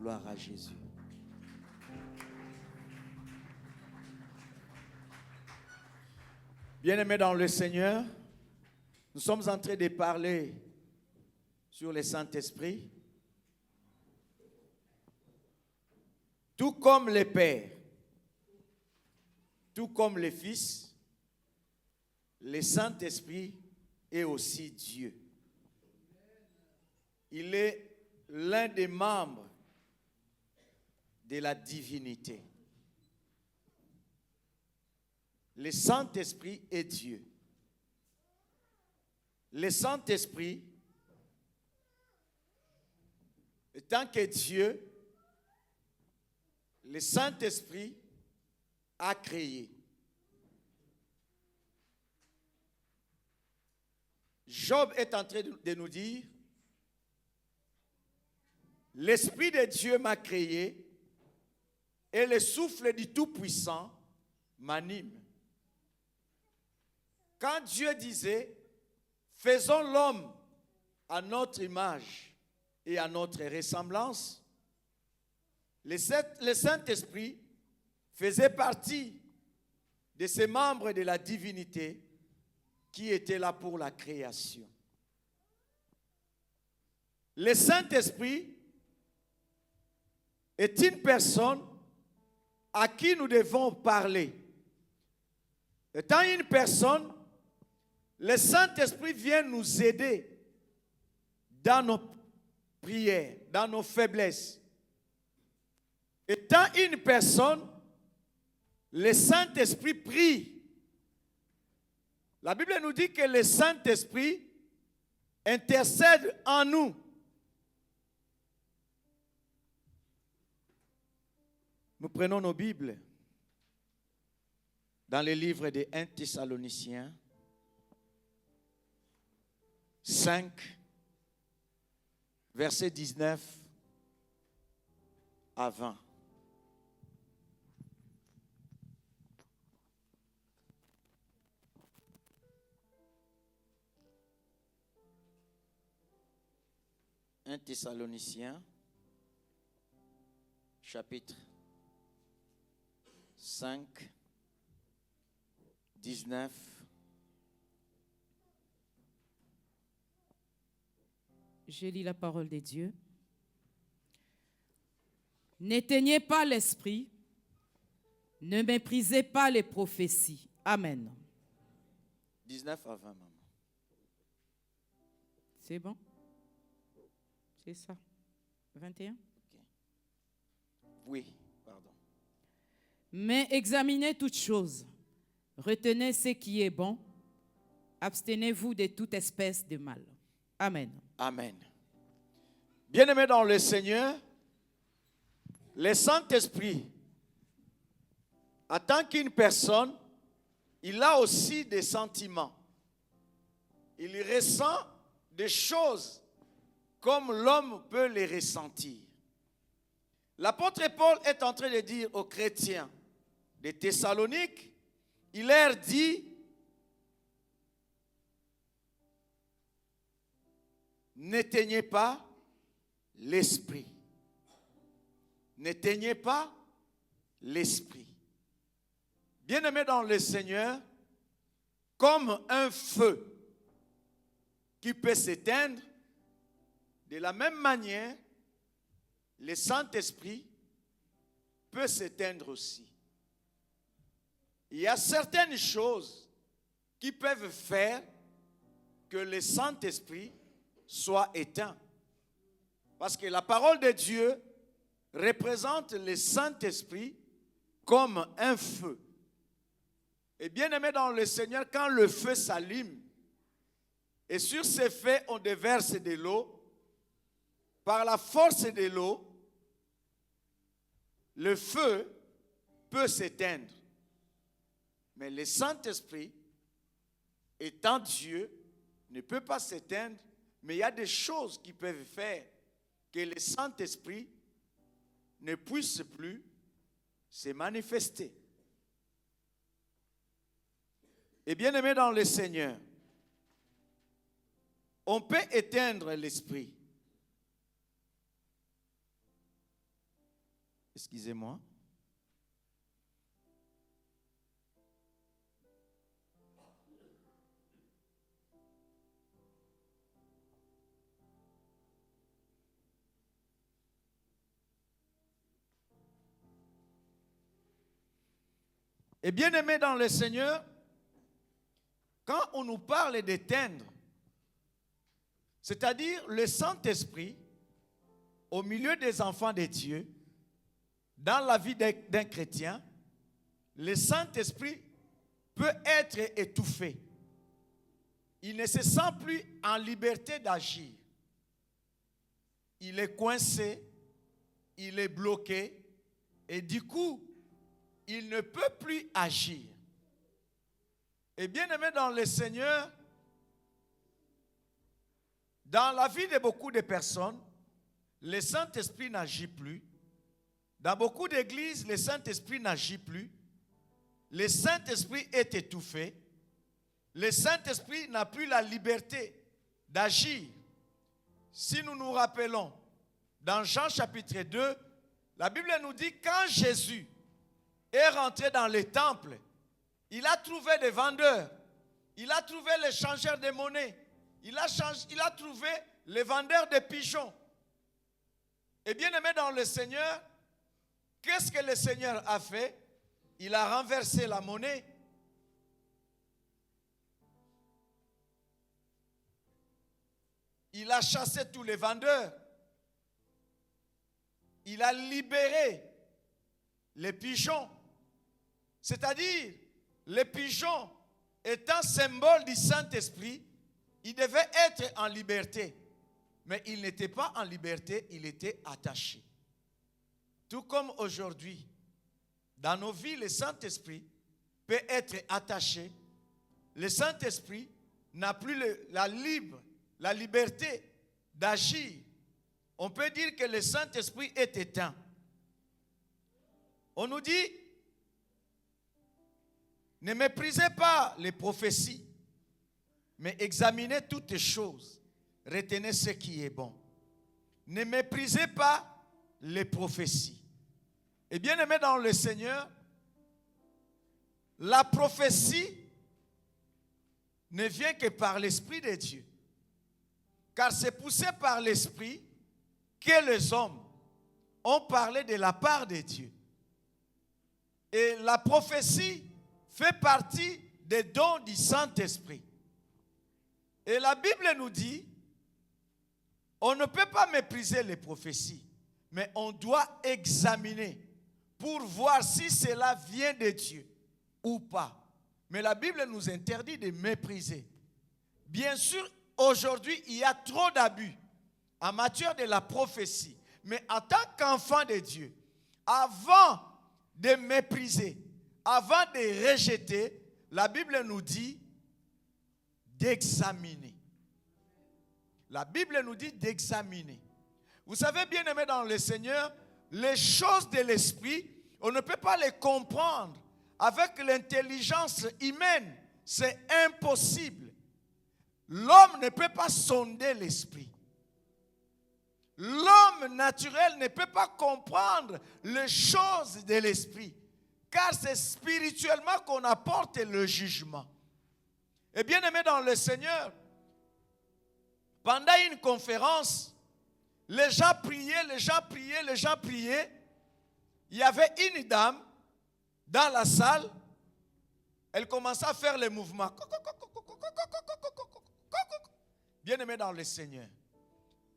gloire à Jésus. Bien-aimés dans le Seigneur, nous sommes en train de parler sur le Saint-Esprit. Tout comme le Père, tout comme le Fils, le Saint-Esprit est aussi Dieu. Il est l'un des membres de la divinité. Le Saint-Esprit est Dieu. Le Saint-Esprit, étant que Dieu, le Saint-Esprit a créé. Job est en train de nous dire, l'Esprit de Dieu m'a créé et le souffle du Tout-Puissant m'anime. Quand Dieu disait, faisons l'homme à notre image et à notre ressemblance, le Saint-Esprit faisait partie de ces membres de la divinité qui étaient là pour la création. Le Saint-Esprit est une personne à qui nous devons parler. Étant une personne, le Saint-Esprit vient nous aider dans nos prières, dans nos faiblesses. Étant une personne, le Saint-Esprit prie. La Bible nous dit que le Saint-Esprit intercède en nous. Nous prenons nos Bibles dans le livre de 1 Thessaloniciens 5, versets 19 à 20. Un Thessaloniciens, chapitre 5, 19. Je lis la parole de Dieu. N'éteignez pas l'esprit, ne méprisez pas les prophéties. Amen. 19 à 20, maman. C'est bon? C'est ça. 21? Okay. Oui, pardon. Mais examinez toutes choses, retenez ce qui est bon, abstenez-vous de toute espèce de mal. Amen. Amen. Bien-aimés dans le Seigneur, le Saint-Esprit, en tant qu'une personne, il a aussi des sentiments. Il ressent des choses comme l'homme peut les ressentir. L'apôtre Paul est en train de dire aux chrétiens de Thessalonique, il leur dit, n'éteignez pas l'esprit. N'éteignez pas l'esprit. Bien-aimés dans le Seigneur, comme un feu qui peut s'éteindre, de la même manière, le Saint-Esprit peut s'éteindre aussi. Il y a certaines choses qui peuvent faire que le Saint-Esprit soit éteint. Parce que la parole de Dieu représente le Saint-Esprit comme un feu. Et bien aimé dans le Seigneur, quand le feu s'allume, et sur ce feu on déverse de l'eau, par la force de l'eau, le feu peut s'éteindre. Mais le Saint-Esprit, étant Dieu, ne peut pas s'éteindre, mais il y a des choses qui peuvent faire que le Saint-Esprit ne puisse plus se manifester. Et bien aimé dans le Seigneur, on peut éteindre l'esprit. Excusez-moi. Et bien aimé dans le Seigneur, quand on nous parle d'éteindre, c'est-à-dire le Saint-Esprit, au milieu des enfants de Dieu, dans la vie d'un chrétien, le Saint-Esprit peut être étouffé. Il ne se sent plus en liberté d'agir. Il est coincé, il est bloqué, et du coup, il ne peut plus agir. Et bien aimé dans le Seigneur, dans la vie de beaucoup de personnes, le Saint-Esprit n'agit plus. Dans beaucoup d'églises, le Saint-Esprit n'agit plus. Le Saint-Esprit est étouffé. Le Saint-Esprit n'a plus la liberté d'agir. Si nous nous rappelons, dans Jean chapitre 2, la Bible nous dit quand Jésus est rentré dans le temple, il a trouvé des vendeurs, il a trouvé les changeurs de monnaie, il a trouvé les vendeurs de pigeons. Et bien aimé dans le Seigneur, qu'est-ce que le Seigneur a fait? Il a renversé la monnaie. Il a chassé tous les vendeurs. Il a libéré les pigeons. C'est-à-dire, les pigeons étant symbole du Saint-Esprit, ils devaient être en liberté. Mais ils n'étaient pas en liberté, ils étaient attachés. Tout comme aujourd'hui, dans nos vies, le Saint-Esprit peut être attaché. Le Saint-Esprit n'a plus la liberté d'agir. On peut dire que le Saint-Esprit est éteint. On nous dit, ne méprisez pas les prophéties, mais examinez toutes les choses. Retenez ce qui est bon. Ne méprisez pas les prophéties. Et bien aimé dans le Seigneur, la prophétie ne vient que par l'Esprit de Dieu. Car c'est poussé par l'Esprit que les hommes ont parlé de la part de Dieu. Et la prophétie fait partie des dons du Saint-Esprit. Et la Bible nous dit, on ne peut pas mépriser les prophéties, mais on doit examiner pour voir si cela vient de Dieu ou pas. Mais la Bible nous interdit de mépriser. Bien sûr, aujourd'hui, il y a trop d'abus en matière de la prophétie. Mais en tant qu'enfant de Dieu, avant de mépriser, avant de rejeter, la Bible nous dit d'examiner. La Bible nous dit d'examiner. Vous savez, bien aimé dans le Seigneur, les choses de l'esprit, on ne peut pas les comprendre avec l'intelligence humaine. C'est impossible. L'homme ne peut pas sonder l'esprit. L'homme naturel ne peut pas comprendre les choses de l'esprit. Car c'est spirituellement qu'on apporte le jugement. Et bien aimé dans le Seigneur, pendant une conférence, les gens priaient, les gens priaient, les gens priaient. Il y avait une dame dans la salle. Elle commençait à faire les mouvements. Bien aimé dans le Seigneur.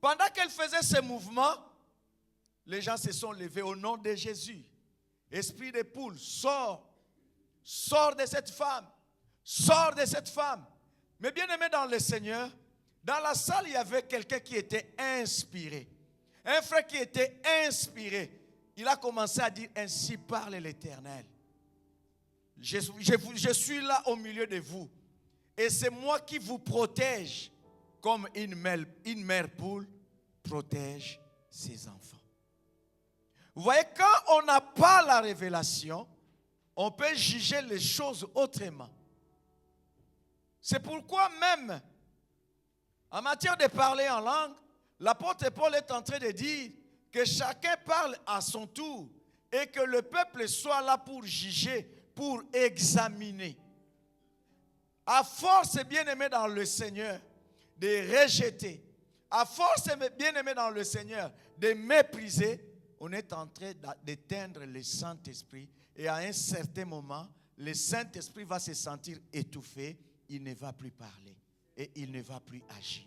Pendant qu'elle faisait ces mouvements, les gens se sont levés au nom de Jésus. Esprit de poule, sors. Sors de cette femme. Sors de cette femme. Mais bien aimé dans le Seigneur, dans la salle, il y avait quelqu'un qui était inspiré. Un frère qui était inspiré. Il a commencé à dire, ainsi parle l'Éternel. Je suis là au milieu de vous. Et c'est moi qui vous protège comme une mère poule protège ses enfants. Vous voyez, quand on n'a pas la révélation, on peut juger les choses autrement. C'est pourquoi même, en matière de parler en langue, l'apôtre Paul est en train de dire que chacun parle à son tour, et que le peuple soit là pour juger, pour examiner. À force, bien-aimé dans le Seigneur, de rejeter, à force, bien-aimé dans le Seigneur, de mépriser, on est en train d'éteindre le Saint-Esprit. Et à un certain moment, le Saint-Esprit va se sentir étouffé, il ne va plus parler et il ne va plus agir.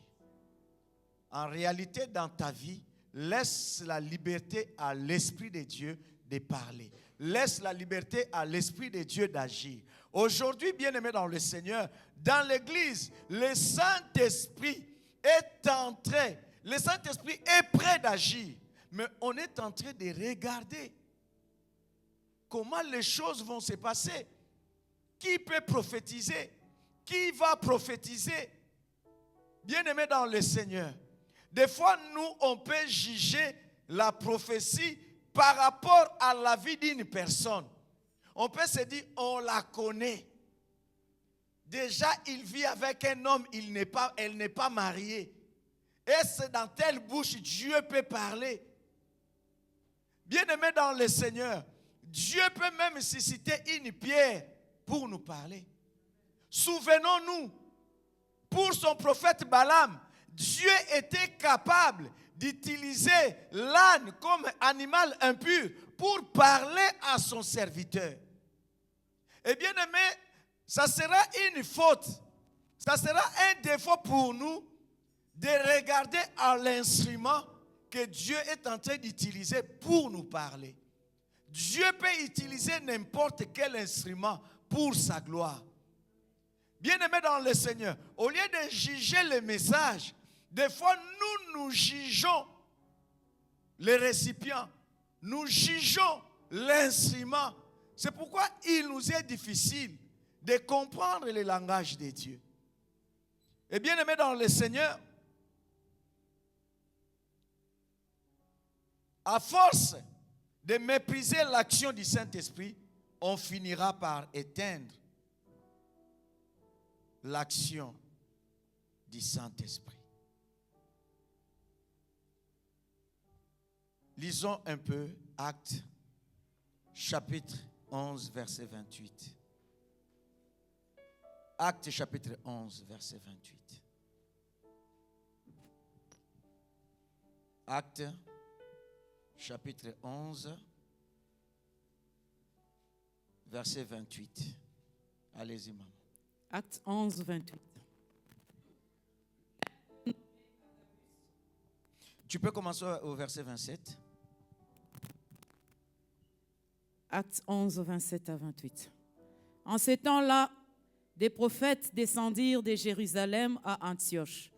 En réalité, dans ta vie, laisse la liberté à l'Esprit de Dieu de parler. Laisse la liberté à l'Esprit de Dieu d'agir. Aujourd'hui, bien-aimé dans le Seigneur, dans l'Église, le Saint-Esprit est en train, le Saint-Esprit est prêt d'agir. Mais on est en train de regarder comment les choses vont se passer. Qui peut prophétiser? Qui va prophétiser? Bien-aimé dans le Seigneur, des fois, nous, on peut juger la prophétie par rapport à la vie d'une personne. On peut se dire, on la connaît. Déjà, il vit avec un homme, elle n'est pas mariée. Et c'est dans telle bouche Dieu peut parler. Bien-aimé dans le Seigneur, Dieu peut même susciter une pierre pour nous parler. Souvenons-nous, pour son prophète Balaam, Dieu était capable d'utiliser l'âne comme animal impur pour parler à son serviteur. Et bien aimé, ça sera une faute, ça sera un défaut pour nous de regarder à l'instrument que Dieu est en train d'utiliser pour nous parler. Dieu peut utiliser n'importe quel instrument pour sa gloire. Bien-aimés dans le Seigneur, au lieu de juger le message, des fois nous jugeons les récipients, nous jugeons l'instrument. C'est pourquoi il nous est difficile de comprendre le langage de Dieu. Et bien-aimés dans le Seigneur, à force de mépriser l'action du Saint-Esprit, on finira par éteindre l'action du Saint-Esprit. Lisons un peu Actes, chapitre 11, verset 28. Actes, chapitre 11, verset 28. Actes, chapitre 11, verset 28. Allez-y, maman. Actes 11, 28. Tu peux commencer au verset 27. Actes 11, 27 à 28. En ce temps-là, des prophètes descendirent de Jérusalem à Antioche.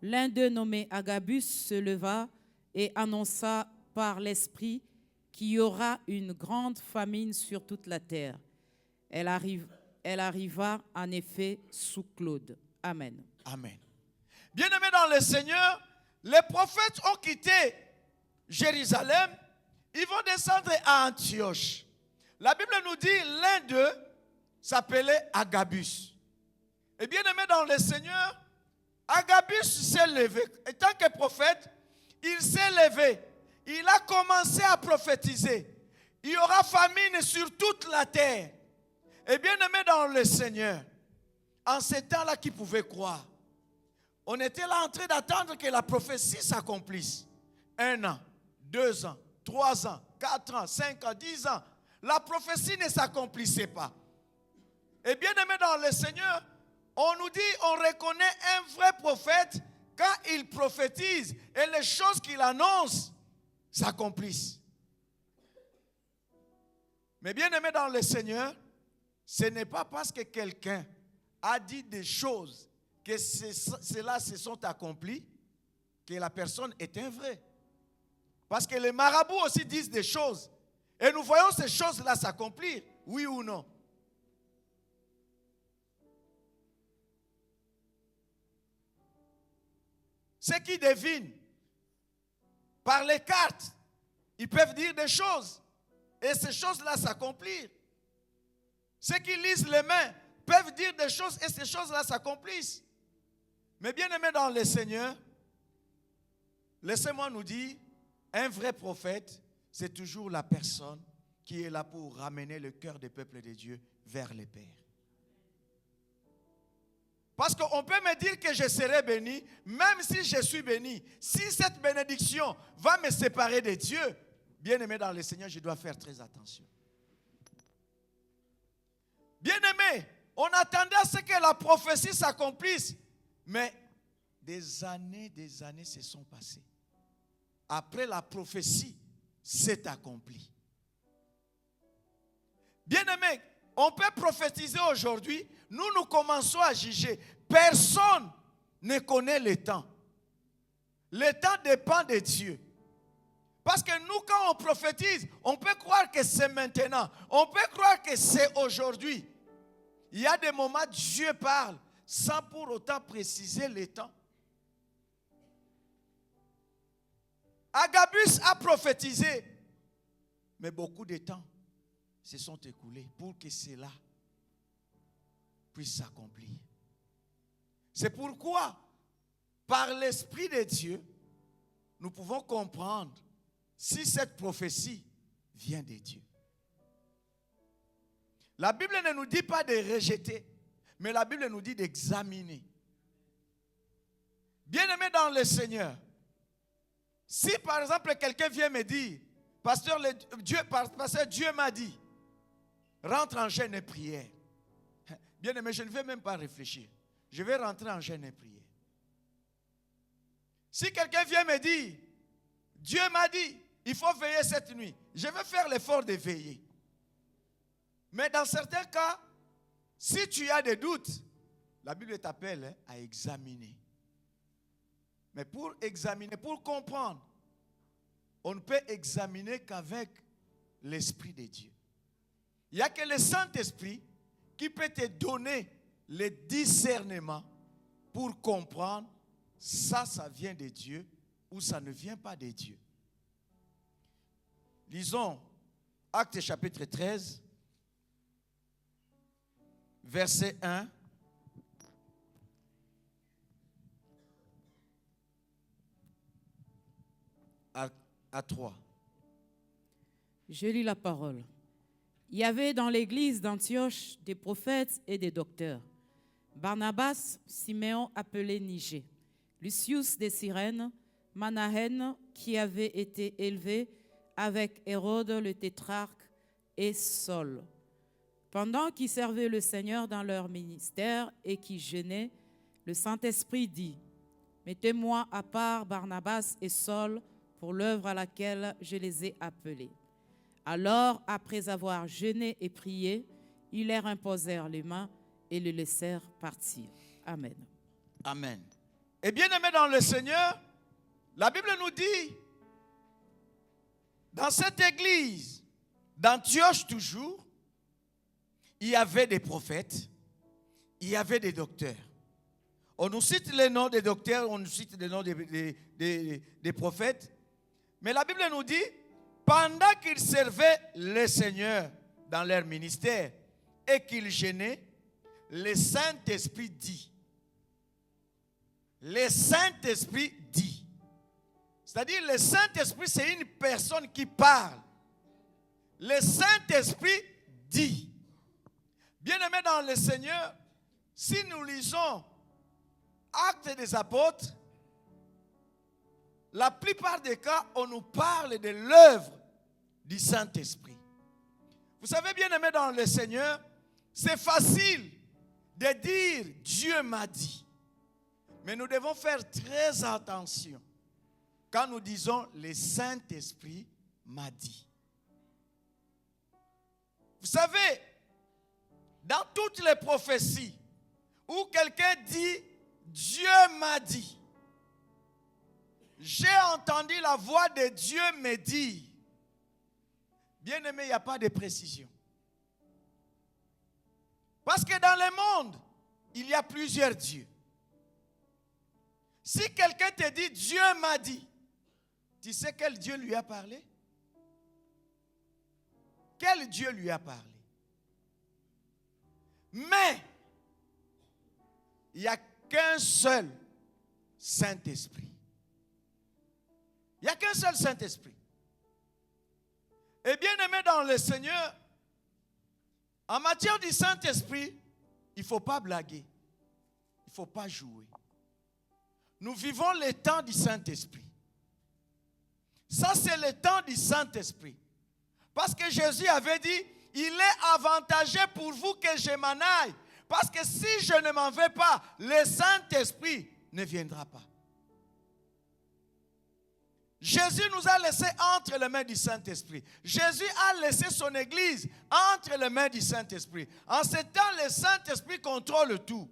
L'un d'eux, nommé Agabus, se leva et annonça par l'Esprit qu'il y aura une grande famine sur toute la terre. Elle arriva en effet sous Claude. Amen. Amen. Bien-aimés dans le Seigneur, les prophètes ont quitté Jérusalem. Ils vont descendre à Antioche. La Bible nous dit l'un d'eux s'appelait Agabus. Et bien-aimé dans le Seigneur, Agabus s'est levé. En tant que prophète, il s'est levé. Il a commencé à prophétiser. Il y aura famine sur toute la terre. Et bien-aimé dans le Seigneur, en ces temps-là, qui pouvait croire? On était là en train d'attendre que la prophétie s'accomplisse. 1 an, 2 ans, 3 ans, 4 ans, 5 ans, 10 ans. La prophétie ne s'accomplissait pas. Et bien aimé dans le Seigneur, on nous dit, on reconnaît un vrai prophète quand il prophétise et les choses qu'il annonce s'accomplissent. Mais bien aimé dans le Seigneur, ce n'est pas parce que quelqu'un a dit des choses que cela se sont accomplis que la personne est un vrai. Parce que les marabouts aussi disent des choses. Et nous voyons ces choses-là s'accomplir, oui ou non. Ceux qui devinent par les cartes, ils peuvent dire des choses. Et ces choses-là s'accomplissent. Ceux qui lisent les mains peuvent dire des choses et ces choses-là s'accomplissent. Mais bien aimé dans le Seigneur, laissez-moi nous dire, un vrai prophète, c'est toujours la personne qui est là pour ramener le cœur des peuples de Dieu vers le Père. Parce qu'on peut me dire que je serai béni, même si je suis béni. Si cette bénédiction va me séparer de Dieu, bien-aimé dans le Seigneur, je dois faire très attention. Bien-aimé, on attendait à ce que la prophétie s'accomplisse. Mais des années se sont passées. Après la prophétie s'est accomplie. Bien-aimé, on peut prophétiser aujourd'hui. Nous commençons à juger. Personne ne connaît le temps. Le temps dépend de Dieu. Parce que nous, quand on prophétise, on peut croire que c'est maintenant. On peut croire que c'est aujourd'hui. Il y a des moments où Dieu parle sans pour autant préciser le temps. Agabus a prophétisé, mais beaucoup de temps se sont écoulés pour que cela puisse s'accomplir. C'est pourquoi, par l'Esprit de Dieu, nous pouvons comprendre si cette prophétie vient de Dieu. La Bible ne nous dit pas de rejeter, mais la Bible nous dit d'examiner. Bien-aimé dans le Seigneur, si par exemple quelqu'un vient me dire, pasteur, Dieu m'a dit, rentre en jeûne et prière. Bien-aimé, je ne vais même pas réfléchir. Je vais rentrer en jeûne et prière. Si quelqu'un vient me dire, Dieu m'a dit, il faut veiller cette nuit, je vais faire l'effort de veiller. Mais dans certains cas, si tu as des doutes, la Bible t'appelle à examiner. Mais pour examiner, pour comprendre, on ne peut examiner qu'avec l'Esprit de Dieu. Il n'y a que le Saint-Esprit qui peut te donner le discernement pour comprendre ça vient de Dieu ou ça ne vient pas de Dieu. Lisons Actes chapitre 13, verset 1 à 3. Je lis la parole. Il y avait dans l'église d'Antioche des prophètes et des docteurs. Barnabas, Siméon appelé Niger, Lucius de Cyrène, Manahen qui avait été élevé avec Hérode le tétrarque et Saul. Pendant qu'ils servaient le Seigneur dans leur ministère et qu'ils jeûnaient, le Saint-Esprit dit, « Mettez-moi à part Barnabas et Saul pour l'œuvre à laquelle je les ai appelés. » Alors, après avoir jeûné et prié, ils leur imposèrent les mains et le laissèrent partir. Amen. Amen. Et bien aimé dans le Seigneur, la Bible nous dit, dans cette église d'Antioche toujours, il y avait des prophètes, il y avait des docteurs. On nous cite les noms des docteurs, on nous cite les noms des prophètes. Mais la Bible nous dit, pendant qu'ils servaient le Seigneur dans leur ministère et qu'ils jeûnaient, le Saint-Esprit dit. Le Saint-Esprit dit. C'est-à-dire, le Saint-Esprit, c'est une personne qui parle. Le Saint-Esprit dit. Bien-aimés dans le Seigneur, si nous lisons Actes des Apôtres, la plupart des cas, on nous parle de l'œuvre du Saint-Esprit. Vous savez, bien-aimés dans le Seigneur, c'est facile de dire « Dieu m'a dit ». Mais nous devons faire très attention quand nous disons « le Saint-Esprit m'a dit ». Vous savez, dans toutes les prophéties où quelqu'un dit « Dieu m'a dit », j'ai entendu la voix de Dieu me dire. Bien-aimé, il n'y a pas de précision. Parce que dans le monde, il y a plusieurs dieux. Si quelqu'un te dit, Dieu m'a dit, tu sais quel Dieu lui a parlé? Quel Dieu lui a parlé? Mais, il n'y a qu'un seul Saint-Esprit. Il n'y a qu'un seul Saint-Esprit. Et bien aimé dans le Seigneur, en matière du Saint-Esprit, il ne faut pas blaguer. Il ne faut pas jouer. Nous vivons le temps du Saint-Esprit. Ça, c'est le temps du Saint-Esprit. Parce que Jésus avait dit, il est avantageux pour vous que je m'en aille. Parce que si je ne m'en vais pas, le Saint-Esprit ne viendra pas. Jésus nous a laissés entre les mains du Saint-Esprit. Jésus a laissé son Église entre les mains du Saint-Esprit. En ce temps, le Saint-Esprit contrôle tout.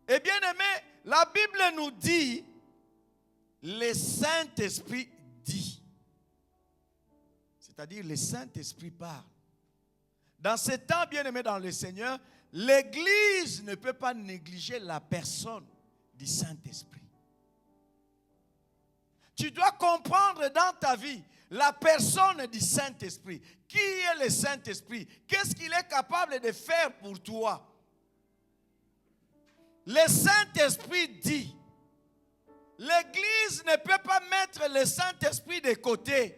Et bien aimé, la Bible nous dit, le Saint-Esprit dit. C'est-à-dire, le Saint-Esprit parle. Dans ce temps, bien aimé dans le Seigneur, l'Église ne peut pas négliger la personne du Saint-Esprit. Tu dois comprendre dans ta vie la personne du Saint-Esprit. Qui est le Saint-Esprit? Qu'est-ce qu'il est capable de faire pour toi? Le Saint-Esprit dit. L'Église ne peut pas mettre le Saint-Esprit de côté.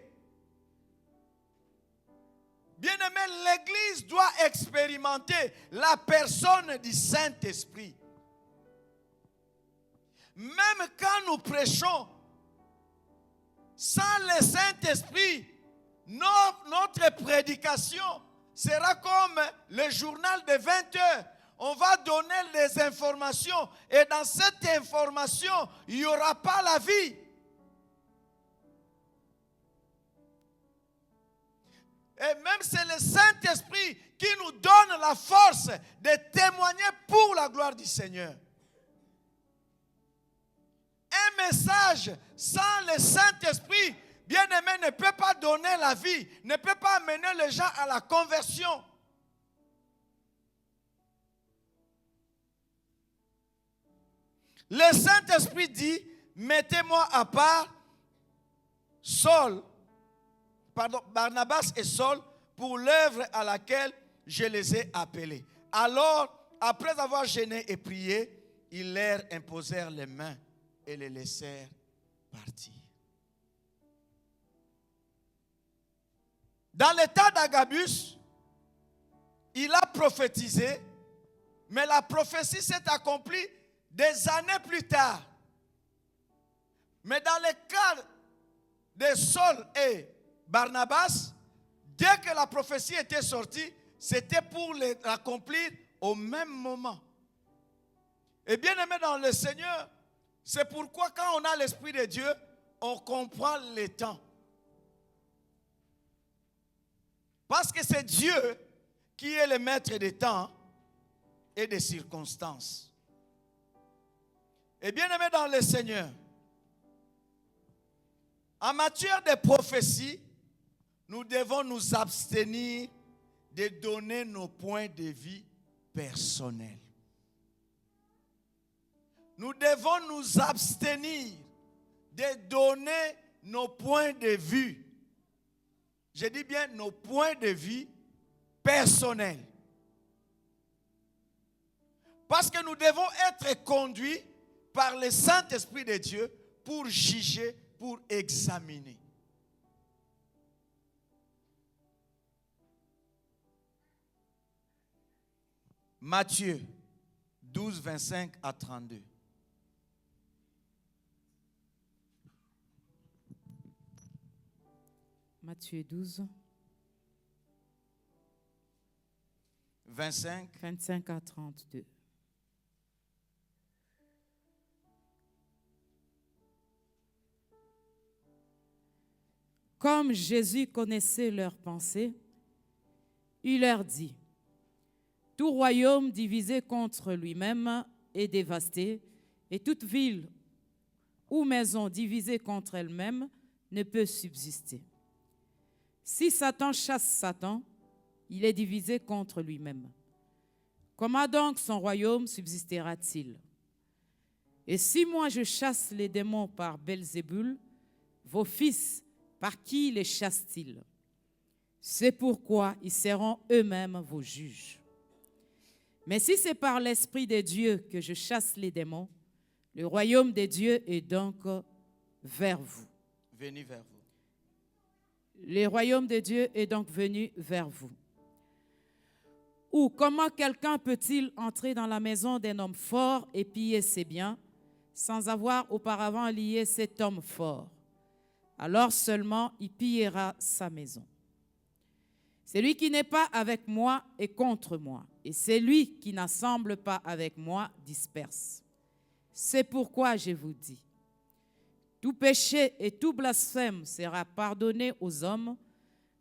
Bien-aimé, l'Église doit expérimenter la personne du Saint-Esprit. Même quand nous prêchons, sans le Saint-Esprit, notre prédication sera comme le journal de 20 heures. On va donner les informations et dans cette information, il n'y aura pas la vie. Et même c'est le Saint-Esprit qui nous donne la force de témoigner pour la gloire du Seigneur. Un message sans le Saint-Esprit, bien-aimé, ne peut pas donner la vie, ne peut pas amener les gens à la conversion. Le Saint-Esprit dit, mettez-moi à part Barnabas et Saul pour l'œuvre à laquelle je les ai appelés. Alors, après avoir jeûné et prié, ils leur imposèrent les mains et les laissèrent partir. Dans l'état d'Agabus, il a prophétisé, mais la prophétie s'est accomplie des années plus tard. Mais dans le cas de Saul et Barnabas, dès que la prophétie était sortie, c'était pour l'accomplir au même moment. Et bien aimé dans le Seigneur, c'est pourquoi quand on a l'Esprit de Dieu, on comprend les temps. Parce que c'est Dieu qui est le maître des temps et des circonstances. Et bien aimé dans le Seigneur, en matière de prophétie, nous devons nous abstenir de donner nos points de vue personnels. Nous devons nous abstenir de donner nos points de vue. Je dis bien nos points de vue personnels. Parce que nous devons être conduits par le Saint-Esprit de Dieu pour juger, pour examiner. Matthieu 12, 25 à 32. Matthieu 12, 25 à 32. Comme Jésus connaissait leurs pensées, il leur dit, « Tout royaume divisé contre lui-même est dévasté, et toute ville ou maison divisée contre elle-même ne peut subsister. Si Satan chasse Satan, il est divisé contre lui-même. Comment donc son royaume subsistera-t-il? Et si moi je chasse les démons par Belzébul, vos fils, par qui les chassent-ils? C'est pourquoi ils seront eux-mêmes vos juges. Mais si c'est par l'Esprit de Dieu que je chasse les démons, le royaume de Dieu est donc vers vous. » Venez vers vous. Le royaume de Dieu est donc venu vers vous. Ou comment quelqu'un peut-il entrer dans la maison d'un homme fort et piller ses biens sans avoir auparavant lié cet homme fort? Alors seulement il pillera sa maison. Celui qui n'est pas avec moi est contre moi, et celui qui n'assemble pas avec moi disperse. C'est pourquoi je vous dis, tout péché et tout blasphème sera pardonné aux hommes,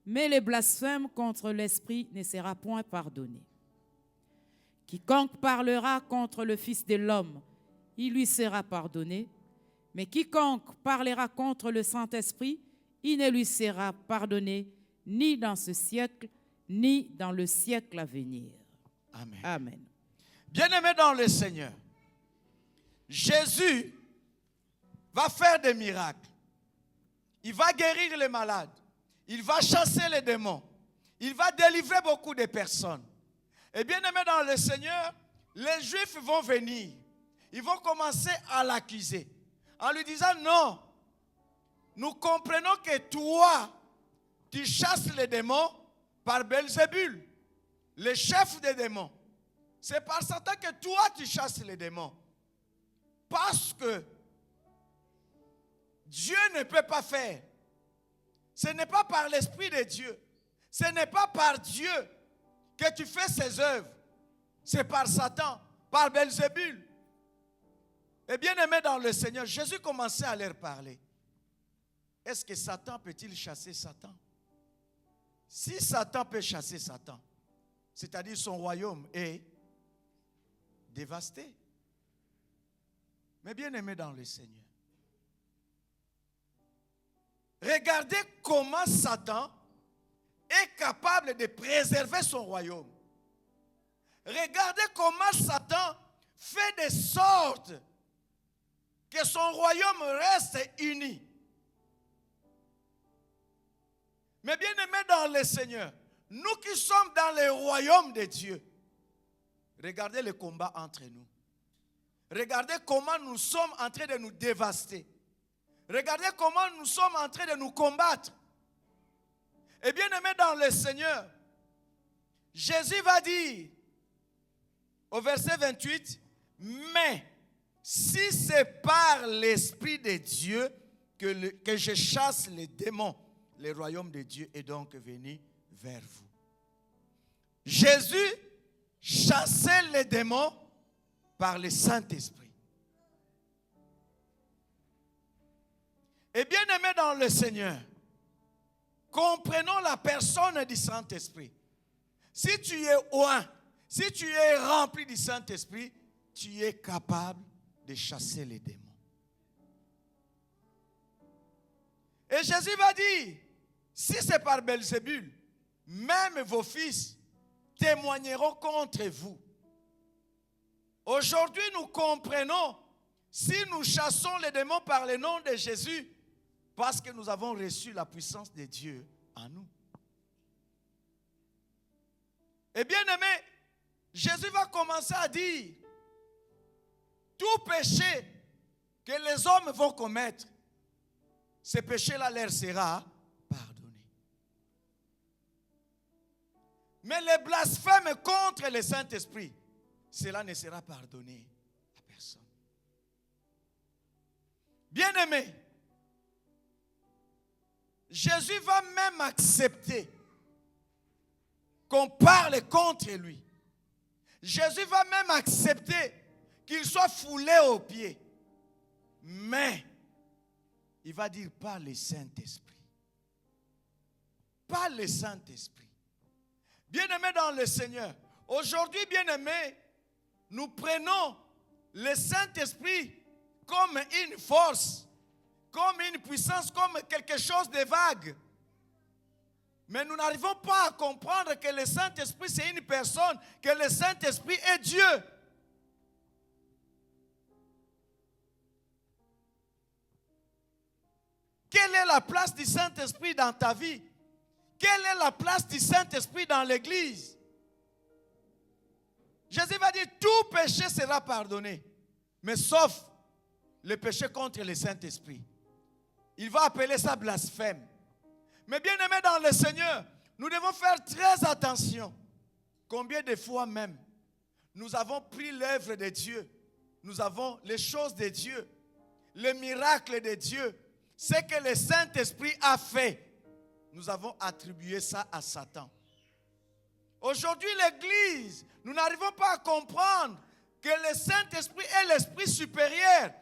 mais le blasphème contre l'Esprit ne sera point pardonné. Quiconque parlera contre le Fils de l'homme, il lui sera pardonné, mais quiconque parlera contre le Saint-Esprit, il ne lui sera pardonné ni dans ce siècle, ni dans le siècle à venir. Amen. Amen. Bien-aimés dans le Seigneur, Jésus va faire des miracles. Il va guérir les malades. Il va chasser les démons. Il va délivrer beaucoup de personnes. Et bien aimé dans le Seigneur, les Juifs vont venir. Ils vont commencer à l'accuser en lui disant non, nous comprenons que toi, tu chasses les démons par Belzébul, le chef des démons. C'est par Satan que toi, tu chasses les démons. Parce que Dieu ne peut pas faire. Ce n'est pas par l'Esprit de Dieu. Ce n'est pas par Dieu que tu fais ces œuvres. C'est par Satan, par Belzébul. Et bien aimé dans le Seigneur, Jésus commençait à leur parler. Est-ce que Satan peut-il chasser Satan? Si Satan peut chasser Satan, c'est-à-dire son royaume est dévasté. Mais bien aimé dans le Seigneur, regardez comment Satan est capable de préserver son royaume. Regardez comment Satan fait de sorte que son royaume reste uni. Mais bien aimés dans le Seigneur, nous qui sommes dans le royaume de Dieu, regardez le combat entre nous. Regardez comment nous sommes en train de nous dévaster. Regardez comment nous sommes en train de nous combattre. Et bien aimé dans le Seigneur, Jésus va dire au verset 28, mais si c'est par l'Esprit de Dieu que je chasse les démons, le royaume de Dieu est donc venu vers vous. Jésus chassait les démons par le Saint-Esprit. Et bien aimé dans le Seigneur, comprenons la personne du Saint-Esprit. Si tu es oint, si tu es rempli du Saint-Esprit, tu es capable de chasser les démons. Et Jésus va dire, si c'est par Belzébul, même vos fils témoigneront contre vous. Aujourd'hui, nous comprenons, si nous chassons les démons par le nom de Jésus, parce que nous avons reçu la puissance de Dieu en nous. Et bien aimé, Jésus va commencer à dire, tout péché que les hommes vont commettre, ce péché-là leur sera pardonné. Mais les blasphèmes contre le Saint-Esprit, cela ne sera pardonné à personne. Bien aimé, Jésus va même accepter qu'on parle contre lui. Jésus va même accepter qu'il soit foulé aux pieds. Mais il va dire pas le Saint-Esprit. Pas le Saint-Esprit. Bien-aimés dans le Seigneur, aujourd'hui, bien-aimés, nous prenons le Saint-Esprit comme une force, comme une puissance, comme quelque chose de vague. Mais nous n'arrivons pas à comprendre que le Saint-Esprit, c'est une personne, que le Saint-Esprit est Dieu. Quelle est la place du Saint-Esprit dans ta vie? Quelle est la place du Saint-Esprit dans l'Église? Jésus va dire, tout péché sera pardonné, mais sauf le péché contre le Saint-Esprit. Il va appeler ça blasphème. Mais bien aimés dans le Seigneur, nous devons faire très attention. Combien de fois même, nous avons pris l'œuvre de Dieu, nous avons les choses de Dieu, les miracles de Dieu, ce que le Saint-Esprit a fait, nous avons attribué ça à Satan. Aujourd'hui, l'Église, nous n'arrivons pas à comprendre que le Saint-Esprit est l'Esprit supérieur.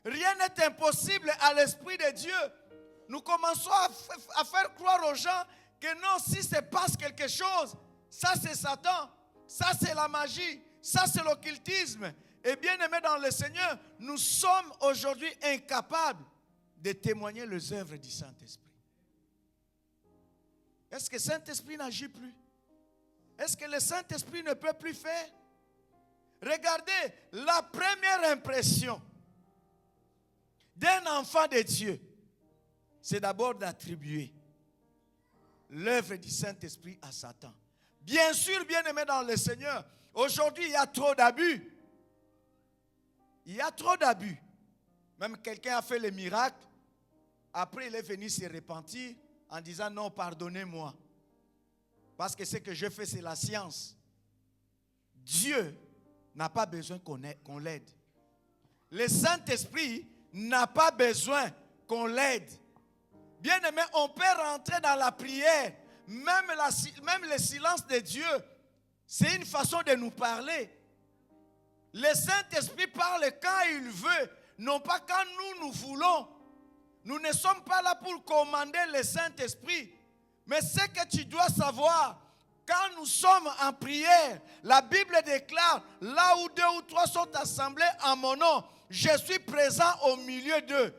Rien n'est impossible à l'Esprit de Dieu. Nous commençons à faire croire aux gens que non, si se passe quelque chose, ça c'est Satan, ça c'est la magie, ça c'est l'occultisme. Et bien aimés dans le Seigneur, nous sommes aujourd'hui incapables de témoigner les œuvres du Saint-Esprit. Est-ce que le Saint-Esprit n'agit plus? Est-ce que le Saint-Esprit ne peut plus faire? Regardez, la première impression d'un enfant de Dieu, c'est d'abord d'attribuer l'œuvre du Saint-Esprit à Satan. Bien sûr, bien-aimés dans le Seigneur, aujourd'hui, il y a trop d'abus. Il y a trop d'abus. Même quelqu'un a fait le miracle, après il est venu se repentir en disant non, pardonnez-moi. Parce que ce que je fais, c'est la science. Dieu n'a pas besoin qu'on l'aide. Le Saint-Esprit n'a pas besoin qu'on l'aide. Bien-aimé, on peut rentrer dans la prière. Même le silence de Dieu, c'est une façon de nous parler. Le Saint-Esprit parle quand il veut, non pas quand nous voulons. Nous ne sommes pas là pour commander le Saint-Esprit. Mais ce que tu dois savoir, quand nous sommes en prière, la Bible déclare, là où 2 ou 3 sont assemblés en mon nom, je suis présent au milieu d'eux.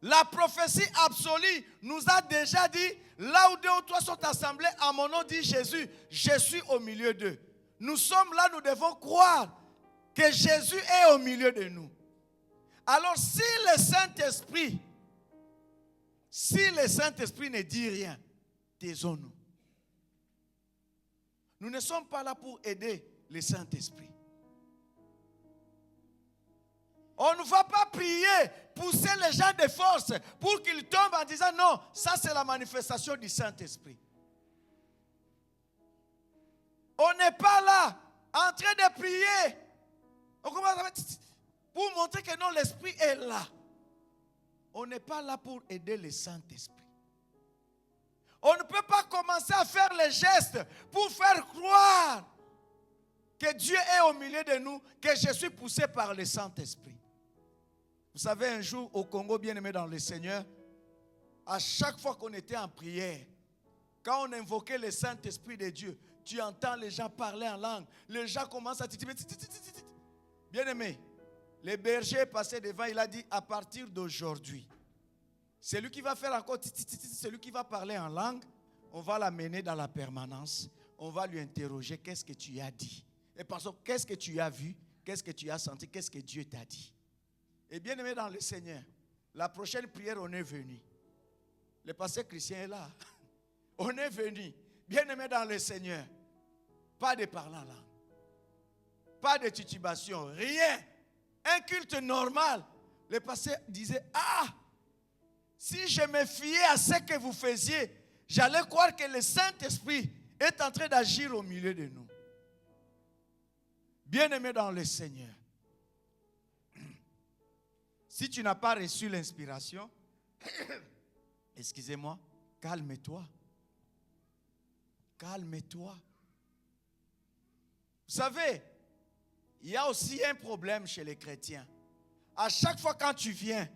La prophétie absolue nous a déjà dit, là où 2 ou 3 sont assemblés en mon nom, dit Jésus, je suis au milieu d'eux. Nous sommes là, nous devons croire que Jésus est au milieu de nous. Alors si le Saint-Esprit ne dit rien, taisons-nous. Nous ne sommes pas là pour aider le Saint-Esprit. On ne va pas prier, pousser les gens de force pour qu'ils tombent en disant non, ça c'est la manifestation du Saint-Esprit. On n'est pas là en train de prier. On commence pour montrer que non, l'Esprit est là. On n'est pas là pour aider le Saint-Esprit. On ne peut pas commencer à faire les gestes pour faire croire que Dieu est au milieu de nous, que je suis poussé par le Saint-Esprit. Vous savez, un jour au Congo, bien-aimé dans le Seigneur, à chaque fois qu'on était en prière, quand on invoquait le Saint-Esprit de Dieu, tu entends les gens parler en langue. Les gens commencent à titiller. Bien-aimé, le berger est passé devant, il a dit, à partir d'aujourd'hui, celui qui va faire encore celui qui va parler en langue, on va l'amener dans la permanence. On va lui interroger, qu'est-ce que tu as dit? Et parce que qu'est-ce que tu as vu? Qu'est-ce que tu as senti? Qu'est-ce que Dieu t'a dit? Et bien aimé dans le Seigneur, la prochaine prière, on est venu. Le pasteur Christian est là. On est venu. Bien aimé dans le Seigneur. Pas de parler en langue. Pas de titubation. Rien. Un culte normal. Le pasteur disait, si je me fiais à ce que vous faisiez, j'allais croire que le Saint-Esprit est en train d'agir au milieu de nous. Bien aimé dans le Seigneur. Si tu n'as pas reçu l'inspiration, excusez-moi, calme-toi. Calme-toi. Vous savez, il y a aussi un problème chez les chrétiens. À chaque fois quand tu viens,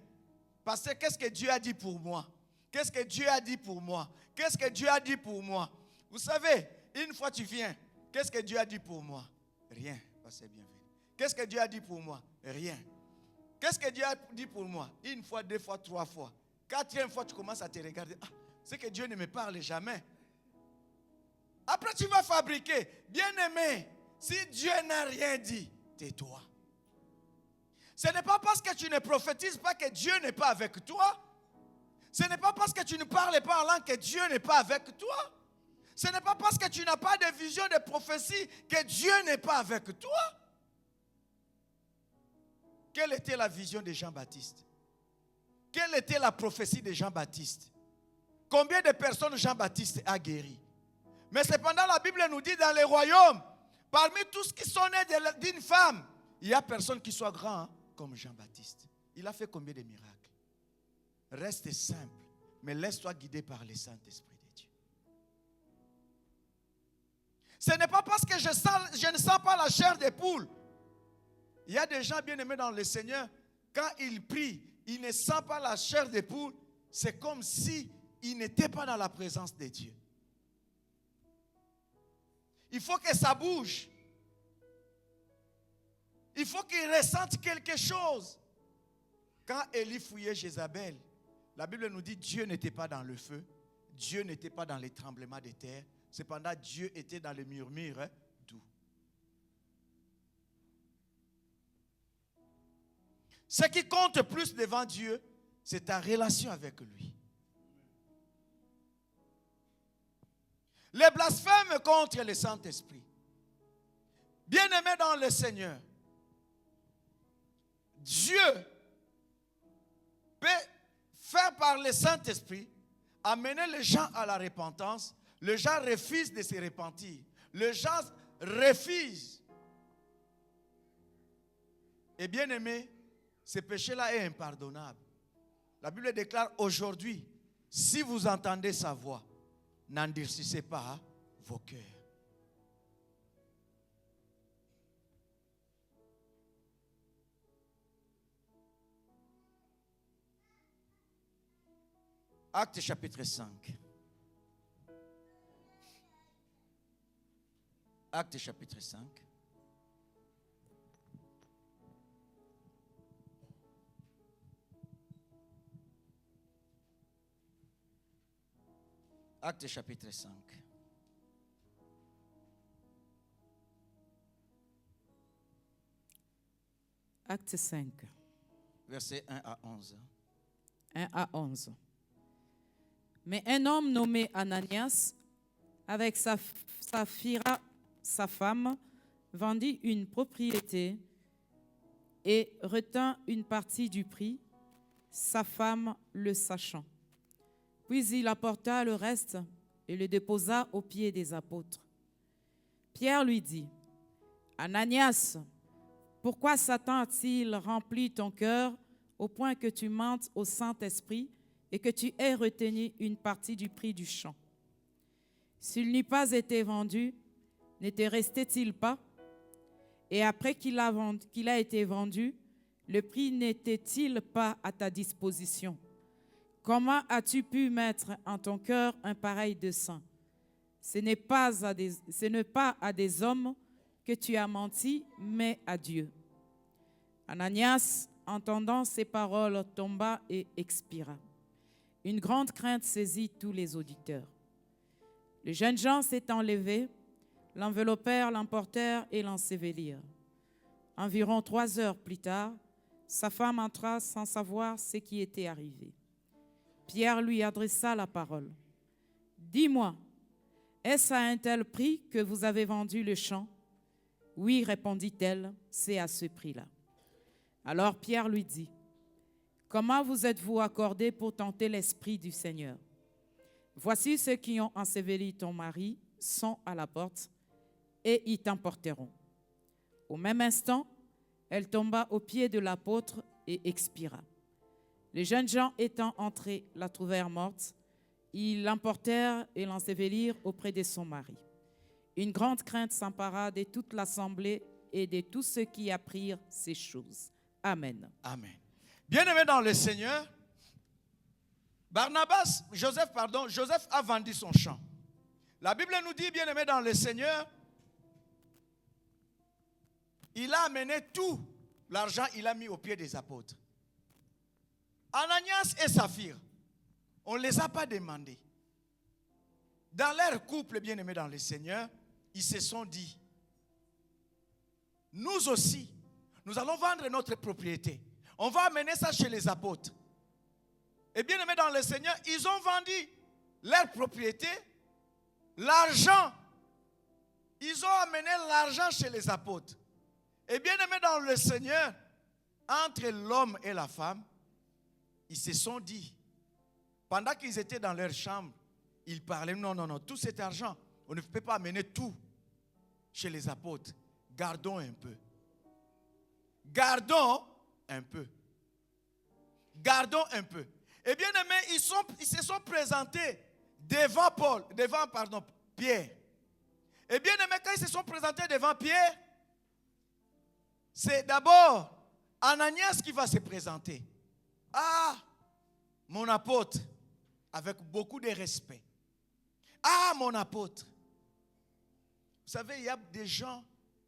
parce que qu'est-ce que Dieu a dit pour moi? Qu'est-ce que Dieu a dit pour moi? Qu'est-ce que Dieu a dit pour moi? Vous savez, une fois tu viens, qu'est-ce que Dieu a dit pour moi? Rien. C'est bienvenu. Qu'est-ce que Dieu a dit pour moi? Rien. Qu'est-ce que Dieu a dit pour moi? Une fois, 2 fois, 3 fois. 4e fois, tu commences à te regarder. C'est que Dieu ne me parle jamais. Après, tu vas fabriquer. Bien-aimé, si Dieu n'a rien dit, tais-toi. Ce n'est pas parce que tu ne prophétises pas que Dieu n'est pas avec toi. Ce n'est pas parce que tu ne parles pas en langue que Dieu n'est pas avec toi. Ce n'est pas parce que tu n'as pas de vision de prophétie que Dieu n'est pas avec toi. Quelle était la vision de Jean-Baptiste? quelle était la prophétie de Jean-Baptiste? Combien de personnes Jean-Baptiste a guéri? Mais cependant, la Bible nous dit dans les royaumes, parmi tous qui sont nés d'une femme, il n'y a personne qui soit grand comme Jean-Baptiste. Il a fait combien de miracles? Reste simple, mais laisse-toi guider par le Saint-Esprit de Dieu. Ce n'est pas parce que je ne sens pas la chair des poules. Il y a des gens bien aimés dans le Seigneur, quand ils prient, ils ne sentent pas la chair des poules. C'est comme si ils n'étaient pas dans la présence de Dieu. Il faut que ça bouge. Il faut qu'ils ressentent quelque chose. Quand Élie fouillait Jézabel, la Bible nous dit Dieu n'était pas dans le feu, Dieu n'était pas dans les tremblements de terre, cependant Dieu était dans le murmure doux. Ce qui compte plus devant Dieu, c'est ta relation avec lui. Les blasphèmes contre le Saint-Esprit. Bien-aimés dans le Seigneur, Dieu peut faire par le Saint-Esprit amener les gens à la repentance. Les gens refusent de se repentir. Les gens refusent. Et bien aimé, ce péché-là est impardonnable. La Bible déclare aujourd'hui, si vous entendez sa voix, n'endurcissez pas vos cœurs. Actes chapitre 5. Actes chapitre 5. Actes chapitre 5. Acte 5. Versets 1 à 11. 1 à 11. Mais un homme nommé Ananias, avec Saphira, sa femme, vendit une propriété et retint une partie du prix, sa femme le sachant. Puis il apporta le reste et le déposa aux pieds des apôtres. Pierre lui dit, Ananias, pourquoi Satan a-t-il rempli ton cœur au point que tu mentes au Saint-Esprit et que tu aies retenu une partie du prix du champ? S'il n'eût pas été vendu, n'était resté-il pas? Et après qu'il a été vendu, le prix n'était-il pas à ta disposition? Comment as-tu pu mettre en ton cœur un pareil dessein? Ce n'est pas à des hommes que tu as menti, mais à Dieu. Ananias, entendant ces paroles, tomba et expira. Une grande crainte saisit tous les auditeurs. Les jeunes gens s'étant levés, l'enveloppèrent, l'emportèrent et l'ensevelirent. Environ 3 heures plus tard, sa femme entra sans savoir ce qui était arrivé. Pierre lui adressa la parole. « Dis-moi, est-ce à un tel prix que vous avez vendu le champ? » « Oui, répondit-elle, c'est à ce prix-là. » Alors Pierre lui dit, « Comment vous êtes-vous accordé pour tenter l'Esprit du Seigneur? Voici ceux qui ont enseveli ton mari sont à la porte et ils t'emporteront. » Au même instant, elle tomba aux pieds de l'apôtre et expira. Les jeunes gens étant entrés la trouvèrent morte. Ils l'emportèrent et l'ensevelirent auprès de son mari. Une grande crainte s'empara de toute l'assemblée et de tous ceux qui apprirent ces choses. Amen. Amen. Bien-aimés dans le Seigneur, Joseph a vendu son champ. La Bible nous dit, bien-aimés dans le Seigneur, il a amené tout l'argent, il a mis aux pieds des apôtres. Ananias et Saphir, on ne les a pas demandés. Dans leur couple, bien-aimés dans le Seigneur, ils se sont dit, nous aussi, nous allons vendre notre propriété. On va amener ça chez les apôtres. Et bien-aimés dans le Seigneur, ils ont vendu leur propriété, l'argent. Ils ont amené l'argent chez les apôtres. Et bien-aimés dans le Seigneur, entre l'homme et la femme, ils se sont dit, pendant qu'ils étaient dans leur chambre, ils parlaient, non, tout cet argent, on ne peut pas amener tout chez les apôtres. Gardons un peu. Gardons un peu. Gardons un peu. Et bien aimé, ils se sont présentés devant Pierre. Et bien aimé, quand ils se sont présentés devant Pierre, c'est d'abord Ananias qui va se présenter. Ah, mon apôtre, avec beaucoup de respect. Ah, mon apôtre. Vous savez, il y a des gens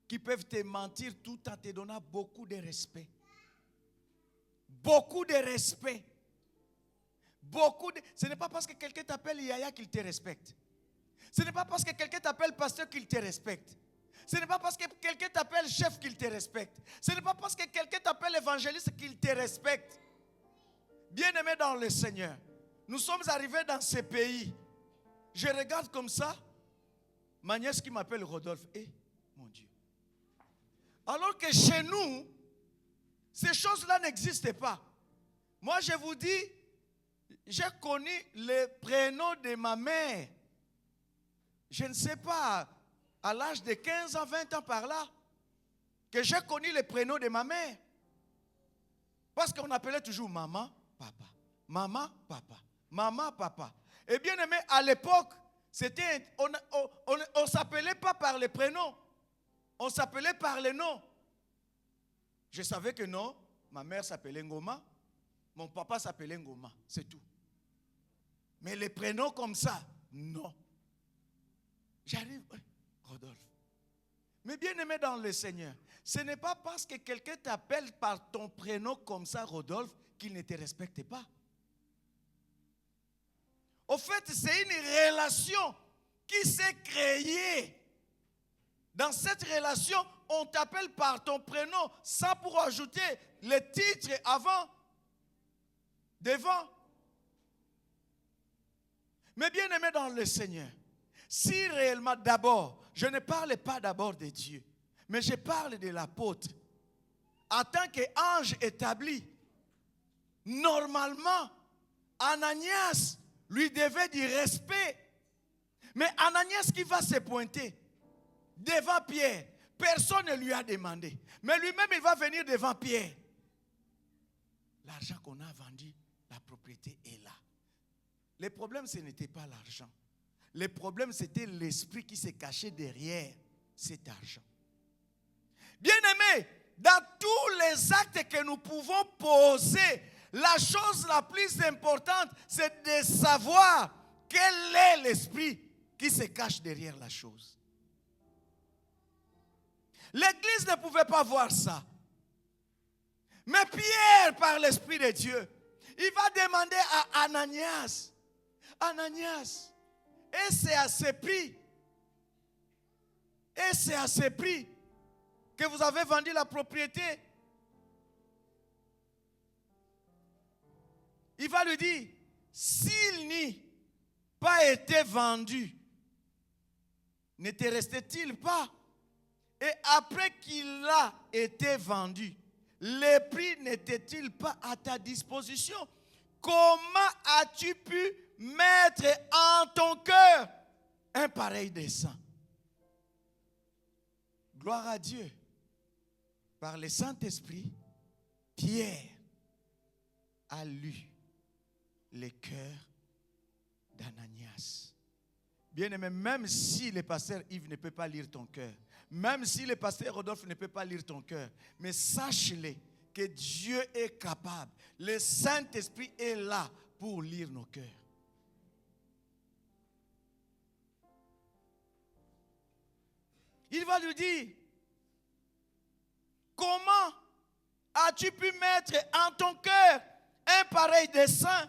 qui peuvent te mentir tout en te donnant beaucoup de respect. Beaucoup de respect. Ce n'est pas parce que quelqu'un t'appelle Yaya qu'il te respecte. Ce n'est pas parce que quelqu'un t'appelle pasteur qu'il te respecte. Ce n'est pas parce que quelqu'un t'appelle chef qu'il te respecte. Ce n'est pas parce que quelqu'un t'appelle évangéliste qu'il te respecte. Bien-aimés dans le Seigneur, nous sommes arrivés dans ce pays. Je regarde comme ça, ma nièce qui m'appelle Rodolphe. Mon Dieu. Alors que chez nous, ces choses-là n'existent pas. Moi, je vous dis, j'ai connu le prénom de ma mère. Je ne sais pas, à l'âge de 15 ans, 20 ans par là, que j'ai connu le prénom de ma mère. Parce qu'on appelait toujours maman, papa. Maman, papa. Maman, papa. Et bien aimé, à l'époque, on ne s'appelait pas par les prénoms. On s'appelait par les noms. Je savais que non, ma mère s'appelait Ngoma, mon papa s'appelait Ngoma, c'est tout. Mais les prénoms comme ça, non. J'arrive, Rodolphe. Mais bien aimé dans le Seigneur, ce n'est pas parce que quelqu'un t'appelle par ton prénom comme ça, Rodolphe, qu'il ne te respecte pas. Au fait, c'est une relation qui s'est créée. Dans cette relation, on t'appelle par ton prénom sans pour ajouter les titres avant, devant. Mais bien aimé dans le Seigneur, si réellement d'abord, je ne parle pas d'abord de Dieu, mais je parle de l'apôtre, en tant qu'ange établi, normalement, Ananias lui devait du respect. Mais Ananias qui va se pointer devant Pierre, personne ne lui a demandé. Mais lui-même, il va venir devant Pierre. L'argent qu'on a vendu, la propriété est là. Le problème, ce n'était pas l'argent. Le problème, c'était l'esprit qui s'est caché derrière cet argent. Bien-aimés, dans tous les actes que nous pouvons poser, la chose la plus importante, c'est de savoir quel est l'esprit qui se cache derrière la chose. L'Église ne pouvait pas voir ça. Mais Pierre, par l'Esprit de Dieu, il va demander à Ananias, Ananias, et c'est à ce prix, que vous avez vendu la propriété. Il va lui dire, s'il n'y pas été vendu, ne te restait-il pas? Et après qu'il a été vendu, le prix n'était-il pas à ta disposition? Comment as-tu pu mettre en ton cœur un pareil dessein? Gloire à Dieu. Par le Saint-Esprit, Pierre a lu le cœur d'Ananias. Bien-aimé, même si le pasteur Yves ne peut pas lire ton cœur, même si le pasteur Rodolphe ne peut pas lire ton cœur, mais sache-le que Dieu est capable. Le Saint-Esprit est là pour lire nos cœurs. Il va lui dire, comment as-tu pu mettre en ton cœur un pareil dessein?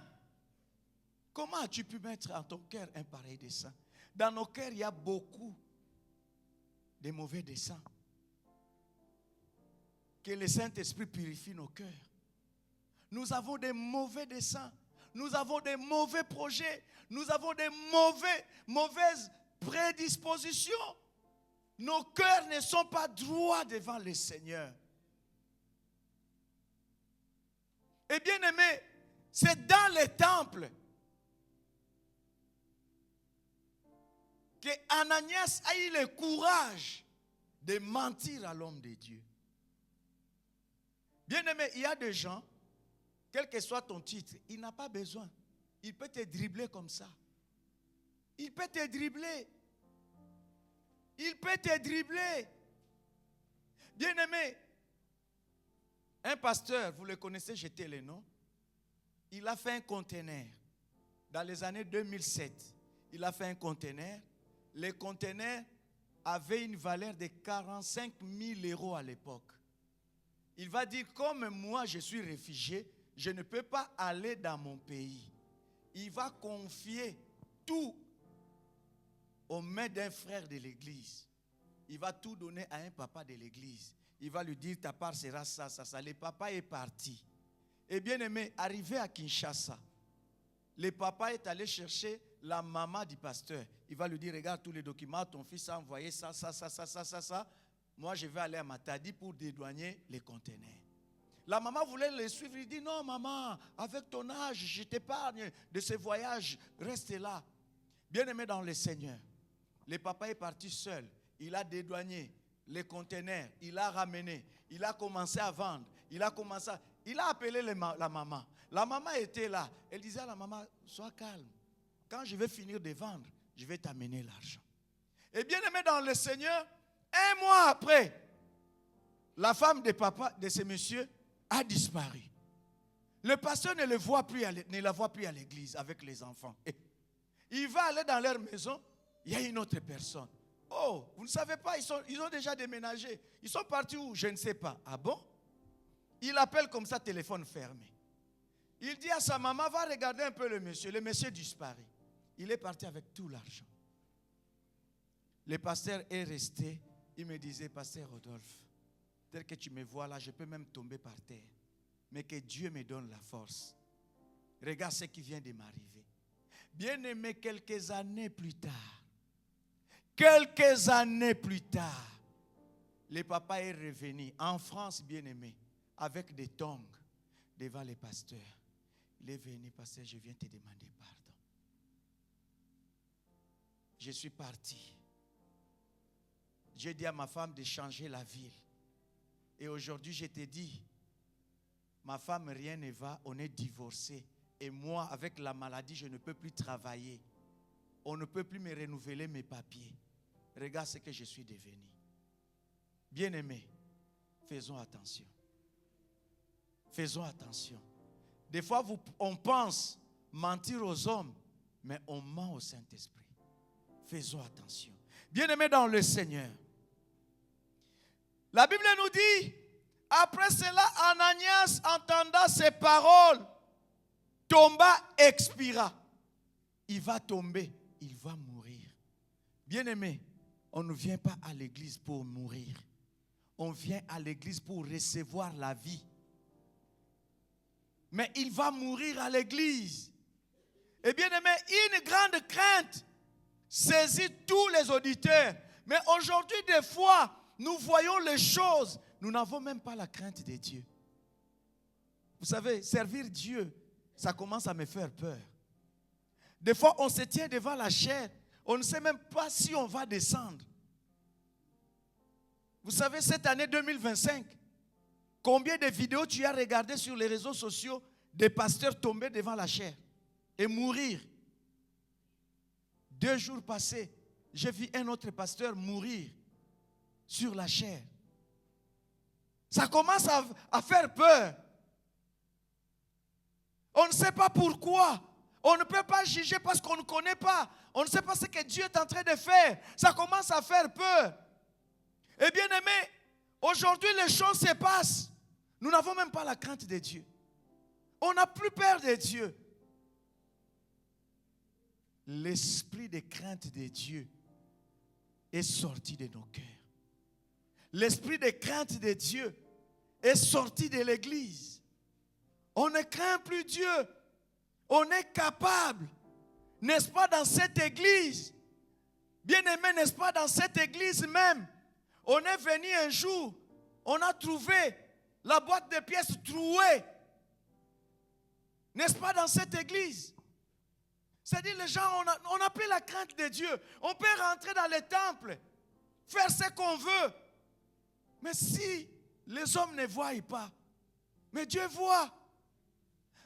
Comment as-tu pu mettre en ton cœur un pareil dessein? Dans nos cœurs, il y a beaucoup de mauvais desseins. Que le Saint-Esprit purifie nos cœurs. Nous avons des mauvais desseins. Nous avons des mauvais projets. Nous avons des mauvaises prédispositions. Nos cœurs ne sont pas droits devant le Seigneur. Et bien aimé, C'est dans les temples que Ananias a eu le courage de mentir à l'homme de Dieu. Bien-aimé, il y a des gens, quel que soit ton titre, il n'a pas besoin. Il peut te dribbler comme ça. Il peut te dribbler. Il peut te dribbler. Bien-aimé, un pasteur, vous le connaissez, j'étais le nom. Il a fait un conteneur. Dans les années 2007, il a fait un conteneur. Le conteneur avait une valeur de 45 000 € à l'époque. Il va dire, comme moi je suis réfugié, je ne peux pas aller dans mon pays. Il va confier tout aux mains d'un frère de l'église. Il va tout donner à un papa de l'église. Il va lui dire, ta part sera ça, ça, ça. Le papa est parti. Et bien aimé, arrivé à Kinshasa, le papa est allé chercher la maman du pasteur. Il va lui dire, regarde tous les documents, ton fils a envoyé ça, ça, ça, ça, ça, ça, ça. Moi, je vais aller à Matadi pour dédouaner les conteneurs. La maman voulait le suivre. Il dit, non maman, avec ton âge, je t'épargne de ce voyage. Reste là. Bien-aimé dans le Seigneur, le papa est parti seul. Il a dédouané les conteneurs. Il a ramené. Il a commencé à vendre. Il a appelé la maman. La maman était là. Elle disait à la maman, sois calme. Quand je vais finir de vendre, je vais t'amener l'argent. Et bien-aimé dans le Seigneur, un mois après, la femme de papa, de ce monsieur, a disparu. Le pasteur ne la voit plus à l'église avec les enfants. Et il va aller dans leur maison, il y a une autre personne. Oh, vous ne savez pas, ils ont déjà déménagé. Ils sont partis où? Je ne sais pas. Ah bon? Il appelle comme ça, téléphone fermé. Il dit à sa maman, va regarder un peu le monsieur. Le monsieur disparaît. Il est parti avec tout l'argent. Le pasteur est resté. Il me disait, pasteur Rodolphe, tel que tu me vois là, je peux même tomber par terre. Mais que Dieu me donne la force. Regarde ce qui vient de m'arriver. Bien-aimé, quelques années plus tard, le papa est revenu en France, bien-aimé, avec des tongs devant les pasteurs. Il est venu, pasteur, je viens te demander pardon. Je suis parti. J'ai dit à ma femme de changer la ville. Et aujourd'hui, je te dis, ma femme, rien ne va, on est divorcés. Et moi, avec la maladie, je ne peux plus travailler. On ne peut plus me renouveler mes papiers. Regarde ce que je suis devenu. Bien-aimés, faisons attention. Faisons attention. Des fois, on pense mentir aux hommes, mais on ment au Saint-Esprit. Faisons attention. Bien-aimés dans le Seigneur, la Bible nous dit, après cela, Ananias, entendant ces paroles, tomba, expira. Il va tomber, il va mourir. Bien-aimés, on ne vient pas à l'église pour mourir. On vient à l'église pour recevoir la vie. Mais il va mourir à l'église. Et bien-aimés, une grande crainte saisit tous les auditeurs. Mais aujourd'hui, des fois, nous voyons les choses. Nous n'avons même pas la crainte de Dieu. Vous savez, servir Dieu, ça commence à me faire peur. Des fois, on se tient devant la chair. On ne sait même pas si on va descendre. Vous savez, cette année 2025, combien de vidéos tu as regardées sur les réseaux sociaux des pasteurs tombés devant la chair et mourir? 2 jours passés, j'ai vu un autre pasteur mourir sur la chair. Ça commence à faire peur. On ne sait pas pourquoi. On ne peut pas juger parce qu'on ne connaît pas. On ne sait pas ce que Dieu est en train de faire. Ça commence à faire peur. Et bien aimé, aujourd'hui les choses se passent. Nous n'avons même pas la crainte de Dieu. On n'a plus peur de Dieu. L'esprit de crainte de Dieu est sorti de nos cœurs. L'esprit de crainte de Dieu est sorti de l'église. On ne craint plus Dieu. On est capable, n'est-ce pas, dans cette église, bien-aimé, n'est-ce pas, dans cette église même, on est venu un jour, on a trouvé la boîte de pièces trouée. N'est-ce pas dans cette église? C'est-à-dire les gens, on n'a plus la crainte de Dieu. On peut rentrer dans les temples, faire ce qu'on veut. Mais si les hommes ne voient pas, mais Dieu voit.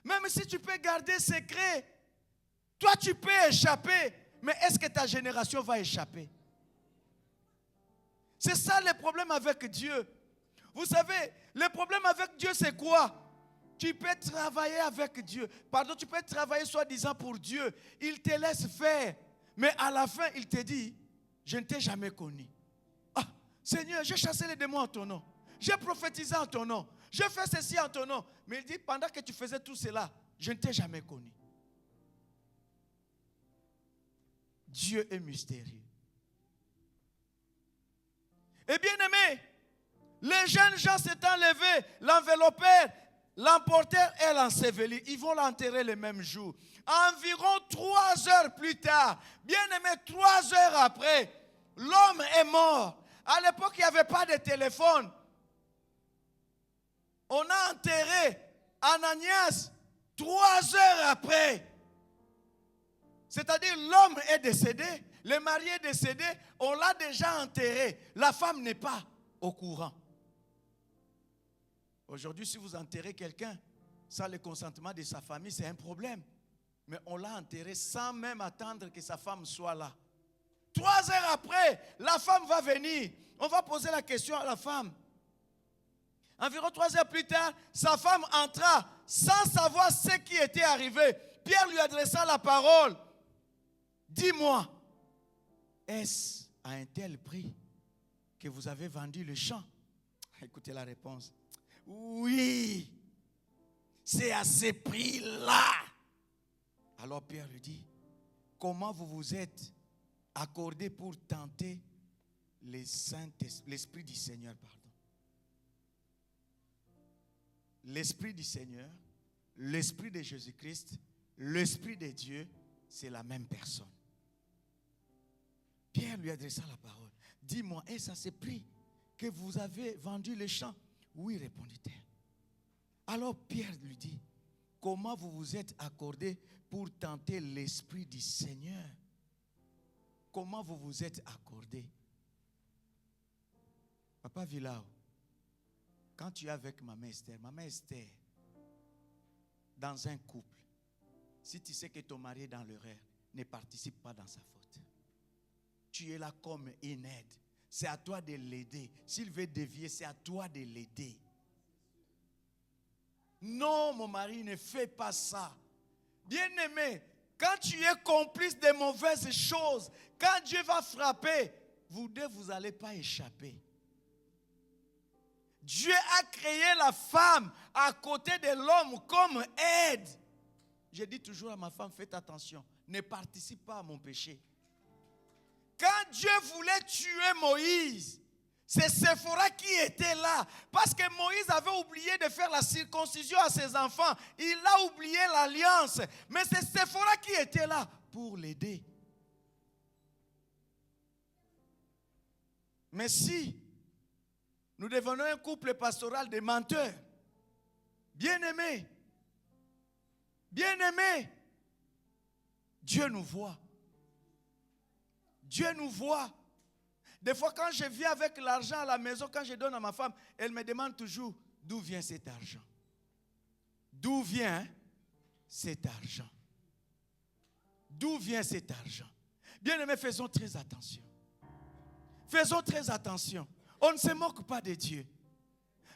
Même si tu peux garder secret, toi tu peux échapper. Mais est-ce que ta génération va échapper? C'est ça le problème avec Dieu. Vous savez, le problème avec Dieu c'est quoi? Tu peux travailler avec Dieu. Pardon, tu peux travailler soi-disant pour Dieu. Il te laisse faire. Mais à la fin, il te dit, je ne t'ai jamais connu. Ah, Seigneur, j'ai chassé les démons en ton nom. J'ai prophétisé en ton nom. J'ai fait ceci en ton nom. Mais il dit, pendant que tu faisais tout cela, je ne t'ai jamais connu. Dieu est mystérieux. Et bien aimé, les jeunes gens s'étant levés, l'enveloppèrent, l'emportèrent et l'ensevelirent. Ils vont l'enterrer le même jour. Environ 3 heures plus tard, bien aimé, 3 heures après, l'homme est mort. À l'époque, il n'y avait pas de téléphone. On a enterré Ananias 3 heures après. C'est-à-dire l'homme est décédé, le mari est décédé, on l'a déjà enterré. La femme n'est pas au courant. Aujourd'hui, si vous enterrez quelqu'un sans le consentement de sa famille, c'est un problème. Mais on l'a enterré sans même attendre que sa femme soit là. 3 heures après, la femme va venir. On va poser la question à la femme. Environ 3 heures plus tard, sa femme entra sans savoir ce qui était arrivé. Pierre lui adressa la parole. Dis-moi, est-ce à un tel prix que vous avez vendu le champ? Écoutez la réponse. Oui, c'est à ce prix-là. Alors Pierre lui dit, comment vous vous êtes accordé pour tenter l'Esprit du Seigneur, pardon. L'Esprit du Seigneur, l'Esprit de Jésus-Christ, l'Esprit de Dieu, c'est la même personne. Pierre lui adressa la parole. Dis-moi, est-ce à ce prix que vous avez vendu le champ? Oui, répondit-elle. Alors Pierre lui dit, comment vous vous êtes accordé pour tenter l'Esprit du Seigneur? Comment vous vous êtes accordé? Papa Vilao, quand tu es avec Maman Esther, dans un couple, si tu sais que ton mari est dans l'erreur, ne participe pas dans sa faute. Tu es là comme une aide. C'est à toi de l'aider. S'il veut dévier, c'est à toi de l'aider. Non, mon mari, ne fais pas ça. Bien-aimé, quand tu es complice de mauvaises choses, quand Dieu va frapper, vous deux, vous n'allez pas échapper. Dieu a créé la femme à côté de l'homme comme aide. Je dis toujours à ma femme, faites attention, ne participe pas à mon péché. Quand Dieu voulait tuer Moïse, c'est Séphora qui était là. Parce que Moïse avait oublié de faire la circoncision à ses enfants. Il a oublié l'alliance. Mais c'est Séphora qui était là pour l'aider. Mais si nous devenons un couple pastoral de menteurs, bien-aimés, Dieu nous voit. Dieu nous voit. Des fois, quand je viens avec l'argent à la maison, quand je donne à ma femme, elle me demande toujours d'où vient cet argent. D'où vient cet argent? D'où vient cet argent? Bien-aimés, faisons très attention. Faisons très attention. On ne se moque pas de Dieu.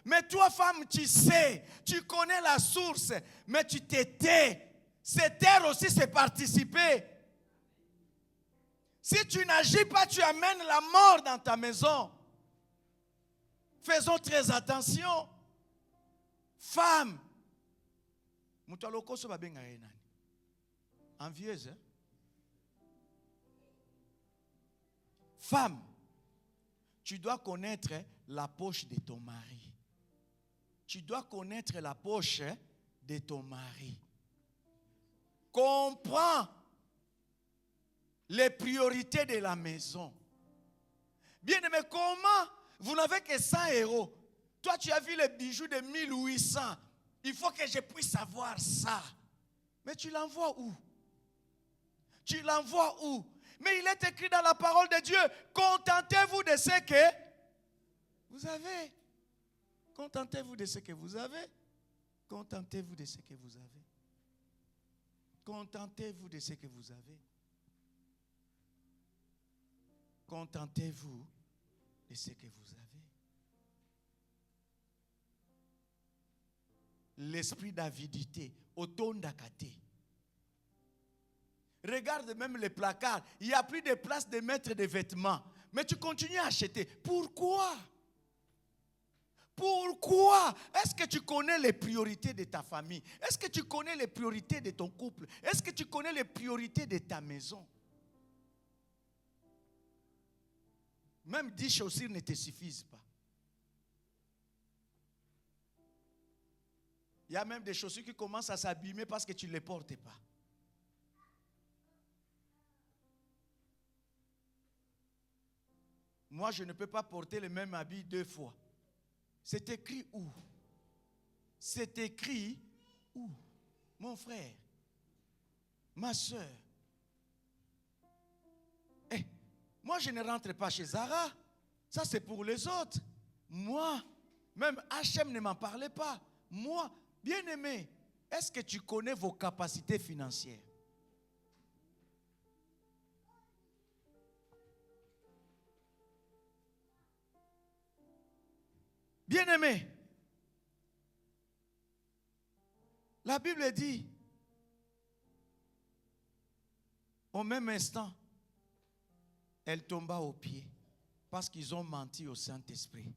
Mais toi, femme, tu sais, tu connais la source, mais tu te tais. Se taire aussi, c'est participer. Si tu n'agis pas, tu amènes la mort dans ta maison. Faisons très attention. Femme. Envieuse. Hein? Femme. Tu dois connaître la poche de ton mari. Tu dois connaître la poche de ton mari. Comprends les priorités de la maison. Bien aimé, comment vous n'avez que 100 €? Toi, tu as vu les bijoux de 1800. Il faut que je puisse avoir ça. Mais tu l'envoies où? Tu l'envoies où? Mais il est écrit dans la parole de Dieu, contentez-vous de ce que vous avez. Contentez-vous de ce que vous avez. Contentez-vous de ce que vous avez. Contentez-vous de ce que vous avez. Contentez-vous de ce que vous avez. L'esprit d'avidité, autondakate. Regarde même les placards, il n'y a plus de place de mettre des vêtements. Mais tu continues à acheter. Pourquoi? Pourquoi? Est-ce que tu connais les priorités de ta famille? Est-ce que tu connais les priorités de ton couple? Est-ce que tu connais les priorités de ta maison? Même 10 chaussures ne te suffisent pas. Il y a même des chaussures qui commencent à s'abîmer parce que tu ne les portes pas. Moi, je ne peux pas porter le même habit 2 fois. C'est écrit où? C'est écrit où? Mon frère, ma soeur. Moi, je ne rentre pas chez Zara. Ça, c'est pour les autres. Moi, même H&M ne m'en parlait pas. Moi, bien-aimé, est-ce que tu connais vos capacités financières? Bien-aimé, la Bible dit, au même instant, elle tomba aux pieds parce qu'ils ont menti au Saint-Esprit.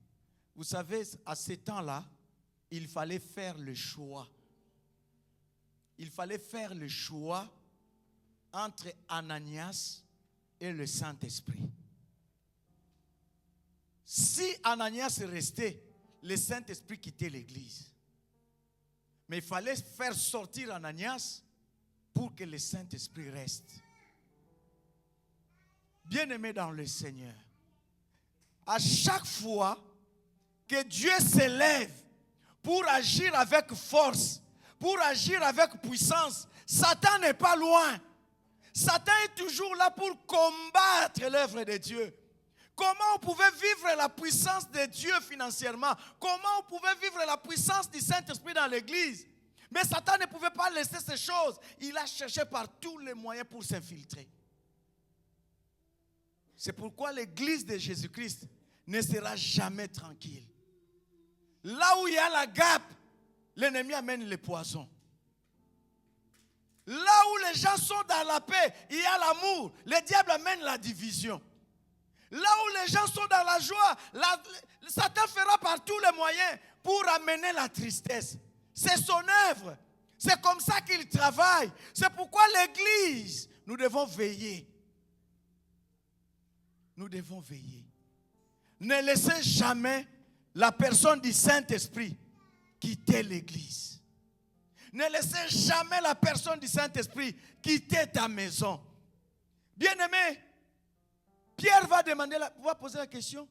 Vous savez, à ce temps-là, il fallait faire le choix. Il fallait faire le choix entre Ananias et le Saint-Esprit. Si Ananias restait, le Saint-Esprit quittait l'église. Mais il fallait faire sortir Ananias pour que le Saint-Esprit reste. Bien-aimé dans le Seigneur, à chaque fois que Dieu s'élève pour agir avec force, pour agir avec puissance, Satan n'est pas loin. Satan est toujours là pour combattre l'œuvre de Dieu. Comment on pouvait vivre la puissance de Dieu financièrement? Comment on pouvait vivre la puissance du Saint-Esprit dans l'église? Mais Satan ne pouvait pas laisser ces choses. Il a cherché par tous les moyens pour s'infiltrer. C'est pourquoi l'église de Jésus-Christ ne sera jamais tranquille. Là où il y a la guêpe, l'ennemi amène le poison. Là où les gens sont dans la paix, il y a l'amour. Le diable amène la division. Là où les gens sont dans la joie, Satan fera par tous les moyens pour amener la tristesse. C'est son œuvre. C'est comme ça qu'il travaille. C'est pourquoi l'église, nous devons veiller. Nous devons veiller. Ne laissez jamais la personne du Saint-Esprit quitter l'église. Ne laissez jamais la personne du Saint-Esprit quitter ta maison. Bien-aimé, Pierre va poser la question,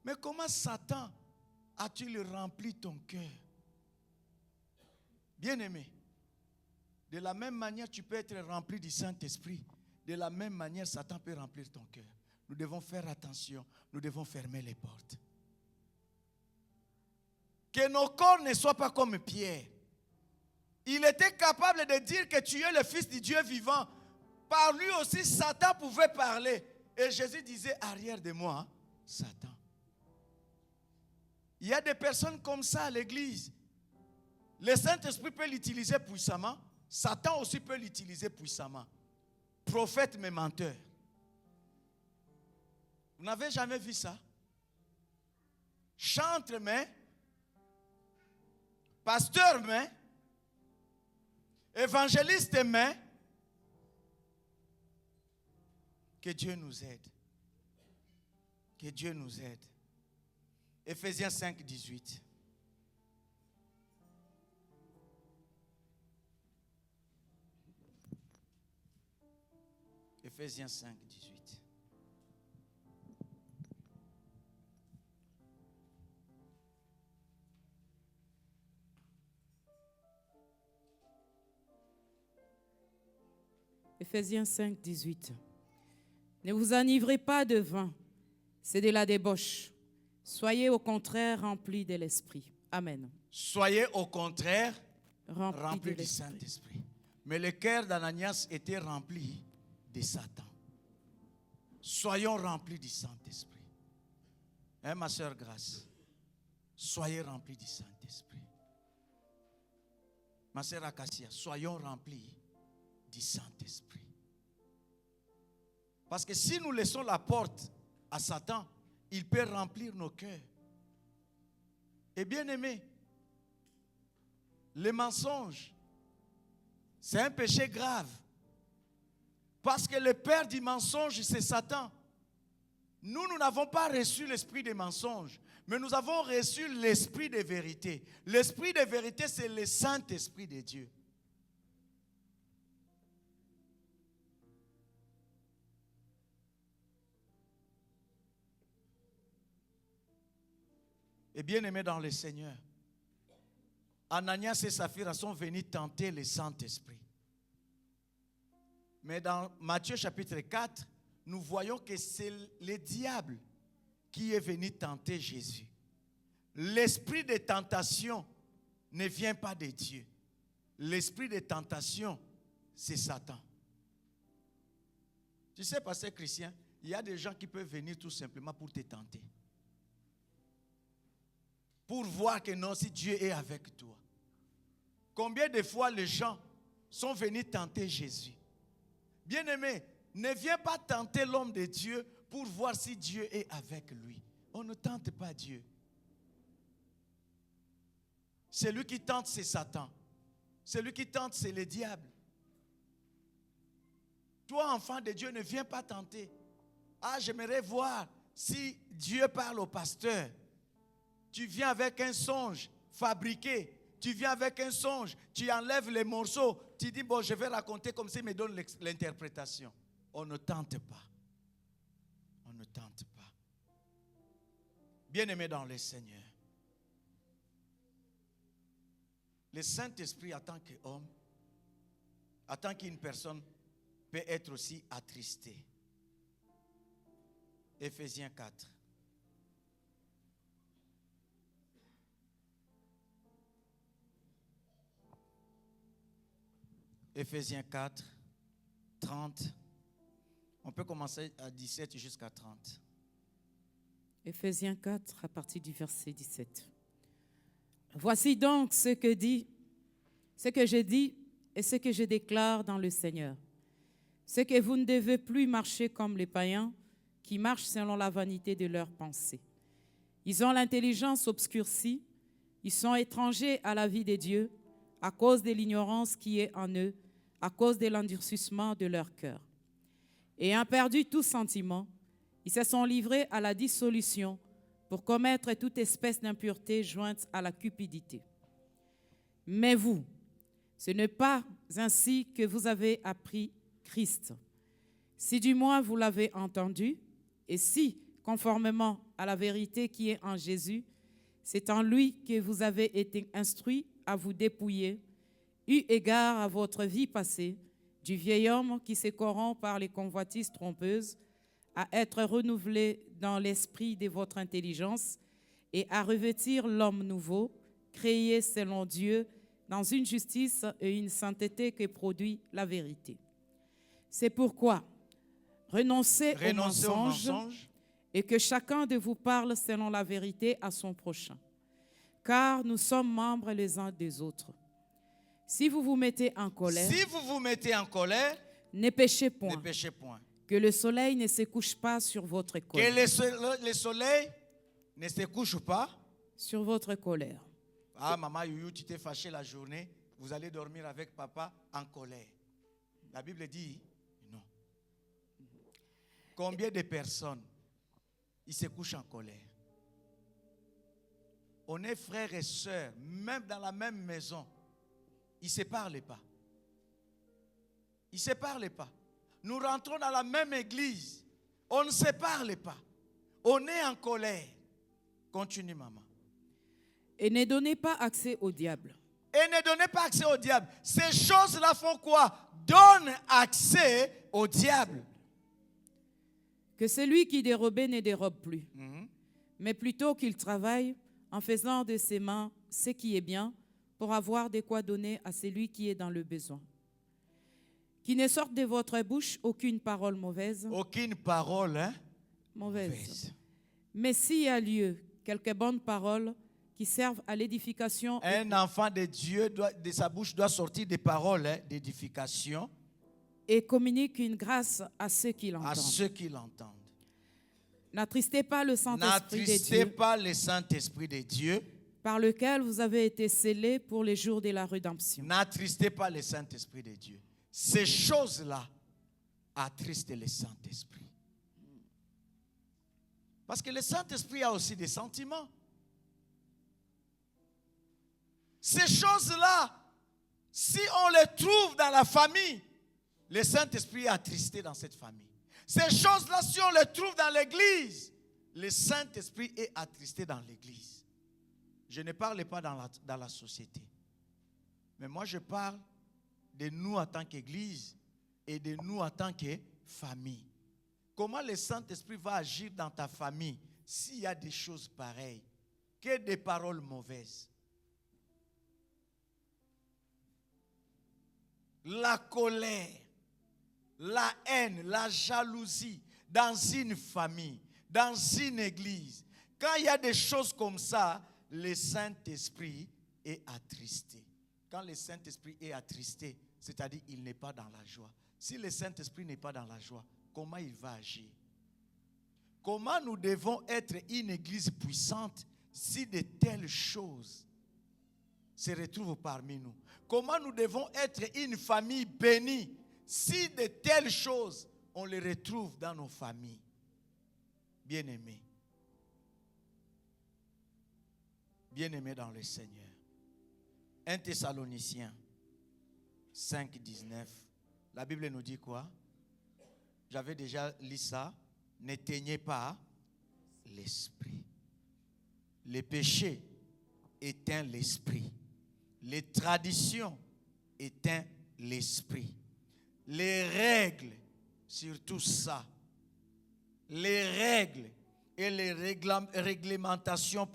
mais comment Satan a-t-il rempli ton cœur? Bien-aimé, de la même manière tu peux être rempli du Saint-Esprit, de la même manière Satan peut remplir ton cœur. Nous devons faire attention, nous devons fermer les portes. Que nos corps ne soient pas comme Pierre. Il était capable de dire que tu es le Fils du Dieu vivant. Par lui aussi, Satan pouvait parler. Et Jésus disait, arrière de moi, Satan. Il y a des personnes comme ça à l'église. Le Saint-Esprit peut l'utiliser puissamment. Satan aussi peut l'utiliser puissamment. Prophète mais menteur. Vous n'avez jamais vu ça? Chantre mais, pasteur mais, évangéliste mais, que Dieu nous aide. Que Dieu nous aide. Ephésiens 5, 18. Ephésiens 5, 18. Éphésiens 5, 18. Ne vous enivrez pas de vin, c'est de la débauche. Soyez au contraire remplis de l'Esprit. Amen. Soyez au contraire Remplis remplis de du l'Esprit. Saint-Esprit. Mais le cœur d'Ananias était rempli de Satan. Soyons remplis du Saint-Esprit. Hein, ma soeur Grâce? Soyez remplis du Saint-Esprit. Ma soeur Acacia, soyons remplis du Saint-Esprit. Parce que si nous laissons la porte à Satan, il peut remplir nos cœurs. Et bien aimé, le mensonge, c'est un péché grave. Parce que le père du mensonge, c'est Satan. Nous n'avons pas reçu l'esprit des mensonges, mais nous avons reçu l'esprit de vérité. L'esprit de vérité, c'est le Saint-Esprit de Dieu. Et bien aimé dans le Seigneur, Ananias et Saphira sont venus tenter le Saint-Esprit. Mais dans Matthieu chapitre 4, nous voyons que c'est le diable qui est venu tenter Jésus. L'esprit de tentation ne vient pas de Dieu. L'esprit de tentation, c'est Satan. Tu sais, pasteur Christian, il y a des gens qui peuvent venir tout simplement pour te tenter. Pour voir que non, si Dieu est avec toi. Combien de fois les gens sont venus tenter Jésus? Bien-aimé, ne viens pas tenter l'homme de Dieu pour voir si Dieu est avec lui. On ne tente pas Dieu. Celui qui tente, c'est Satan. Celui qui tente, c'est le diable. Toi, enfant de Dieu, ne viens pas tenter. Ah, j'aimerais voir si Dieu parle au pasteur. Tu viens avec un songe fabriqué. Tu viens avec un songe. Tu enlèves les morceaux. Tu dis, bon, je vais raconter comme ça, il me donne l'interprétation. On ne tente pas. On ne tente pas. Bien-aimé dans le Seigneur, le Saint-Esprit, en tant qu'homme, en tant qu'une personne, peut être aussi attristé. Éphésiens 4. Éphésiens 4, 30. On peut commencer à 17 jusqu'à 30. Éphésiens 4, à partir du verset 17. Voici donc ce que je dis et ce que je déclare dans le Seigneur. C'est que vous ne devez plus marcher comme les païens qui marchent selon la vanité de leurs pensées. Ils ont l'intelligence obscurcie, ils sont étrangers à la vie de Dieu à cause de l'ignorance qui est en eux, à cause de l'endurcissement de leur cœur. Ayant perdu tout sentiment, ils se sont livrés à la dissolution pour commettre toute espèce d'impureté jointe à la cupidité. Mais vous, ce n'est pas ainsi que vous avez appris Christ. Si du moins vous l'avez entendu, et si, conformément à la vérité qui est en Jésus, c'est en lui que vous avez été instruits à vous dépouiller, eu égard à votre vie passée, du vieil homme qui se corrompt par les convoitises trompeuses, à être renouvelé dans l'esprit de votre intelligence et à revêtir l'homme nouveau, créé selon Dieu, dans une justice et une sainteté que produit la vérité. C'est pourquoi renoncez au mensonge et que chacun de vous parle selon la vérité à son prochain, car nous sommes membres les uns des autres. Si vous vous mettez en colère, ne péchez point. Ne péchez point. Que le soleil ne se couche pas sur votre colère. Que le soleil ne se couche pas sur votre colère. Ah, maman Youyou, tu t'es fâché la journée, vous allez dormir avec papa en colère. La Bible dit non. Combien de personnes ils se couchent en colère? On est frères et sœurs, même dans la même maison. Ils ne se parlent pas. Ils ne se parlent pas. Nous rentrons dans la même église. On ne se parle pas. On est en colère. Continue, maman. Et ne donnez pas accès au diable. Et ne donnez pas accès au diable. Ces choses-là font quoi? Donnent accès au diable. Que celui qui dérobait ne dérobe plus, mais plutôt qu'il travaille en faisant de ses mains ce qui est bien pour avoir de quoi donner à celui qui est dans le besoin. Qu'il ne sorte de votre bouche aucune parole mauvaise. Aucune parole Mauvaise. Mais s'il y a lieu, quelques bonnes paroles qui servent à l'édification. Un enfant de Dieu, de sa bouche doit sortir des paroles d'édification. Et communique une grâce à ceux qui l'entendent. À ceux qui l'entendent. N'attristez pas le Saint-Esprit de N'attristez Dieu, pas le Saint-Esprit de Dieu. par lequel vous avez été scellés pour les jours de la rédemption. N'attristez pas le Saint-Esprit de Dieu. Ces choses-là attristent le Saint-Esprit. Parce que le Saint-Esprit a aussi des sentiments. Ces choses-là, si on les trouve dans la famille, le Saint-Esprit est attristé dans cette famille. Ces choses-là, si on les trouve dans l'église, le Saint-Esprit est attristé dans l'église. Je ne parle pas dans la société. Mais moi, je parle de nous en tant qu'église et de nous en tant que famille. Comment le Saint-Esprit va agir dans ta famille s'il y a des choses pareilles, que des paroles mauvaises? La colère, la haine, la jalousie dans une famille, dans une église. Quand il y a des choses comme ça, le Saint-Esprit est attristé. Quand le Saint-Esprit est attristé, c'est-à-dire il n'est pas dans la joie. Si le Saint-Esprit n'est pas dans la joie, comment il va agir? Comment nous devons être une église puissante si de telles choses se retrouvent parmi nous? Comment nous devons être une famille bénie si de telles choses, on les retrouve dans nos familles? Bien-aimés. Bien-aimés dans le Seigneur. 1 Thessaloniciens 5, 19. La Bible nous dit quoi? J'avais déjà lu ça. N'éteignez pas l'esprit. Les péchés éteignent l'esprit. Les traditions éteignent l'esprit. Les règles, surtout ça, les règles et les réglementations,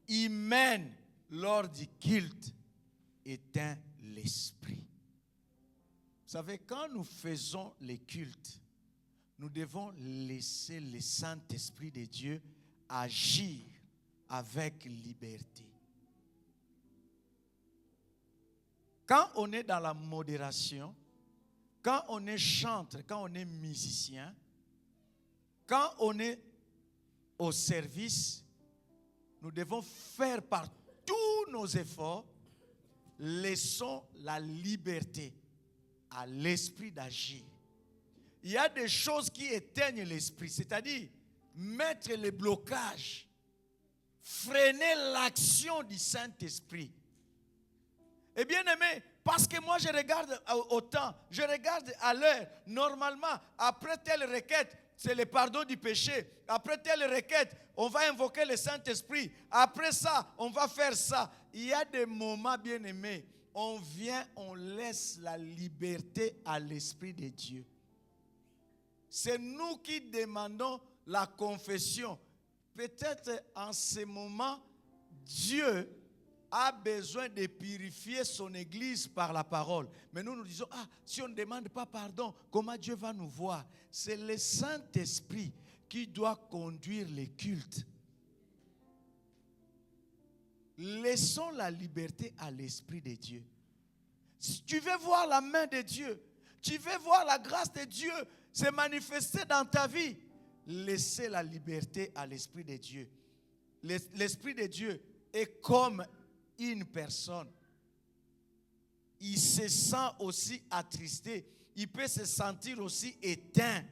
humaines lors du culte éteignent l'esprit. Vous savez, quand nous faisons les cultes, nous devons laisser le Saint-Esprit de Dieu agir avec liberté. Quand on est dans la modération, quand on est chanteur, quand on est musicien, quand on est au service, nous devons faire par tous nos efforts, laissons la liberté à l'esprit d'agir. Il y a des choses qui éteignent l'esprit, c'est-à-dire mettre les blocages, freiner l'action du Saint-Esprit. Et bien aimé, parce que moi je regarde au temps, je regarde à l'heure, normalement, après telle requête, c'est le pardon du péché. Après telle requête, on va invoquer le Saint-Esprit. Après ça, on va faire ça. Il y a des moments, bien aimés, on vient, on laisse la liberté à l'Esprit de Dieu. C'est nous qui demandons la confession. Peut-être en ce moment, Dieu a besoin de purifier son église par la parole. Mais nous disons, si on ne demande pas pardon, comment Dieu va nous voir? C'est le Saint-Esprit qui doit conduire les cultes. Laissons la liberté à l'Esprit de Dieu. Si tu veux voir la main de Dieu, tu veux voir la grâce de Dieu se manifester dans ta vie, laissez la liberté à l'Esprit de Dieu. L'Esprit de Dieu est comme une personne. Il se sent aussi attristé. Il peut se sentir aussi éteint.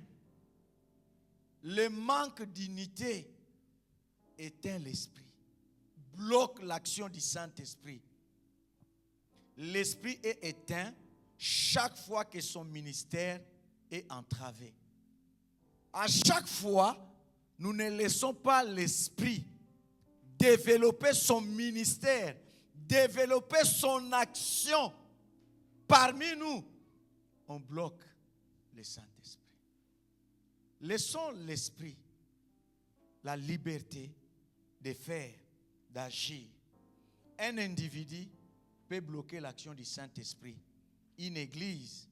Le manque d'unité éteint l'esprit, bloque l'action du Saint-Esprit. L'esprit est éteint chaque fois que son ministère est entravé. À chaque fois, nous ne laissons pas l'esprit développer son ministère, développer son action parmi nous, on bloque le Saint-Esprit. Laissons l'Esprit la liberté de faire, d'agir. Un individu peut bloquer l'action du Saint-Esprit. Une église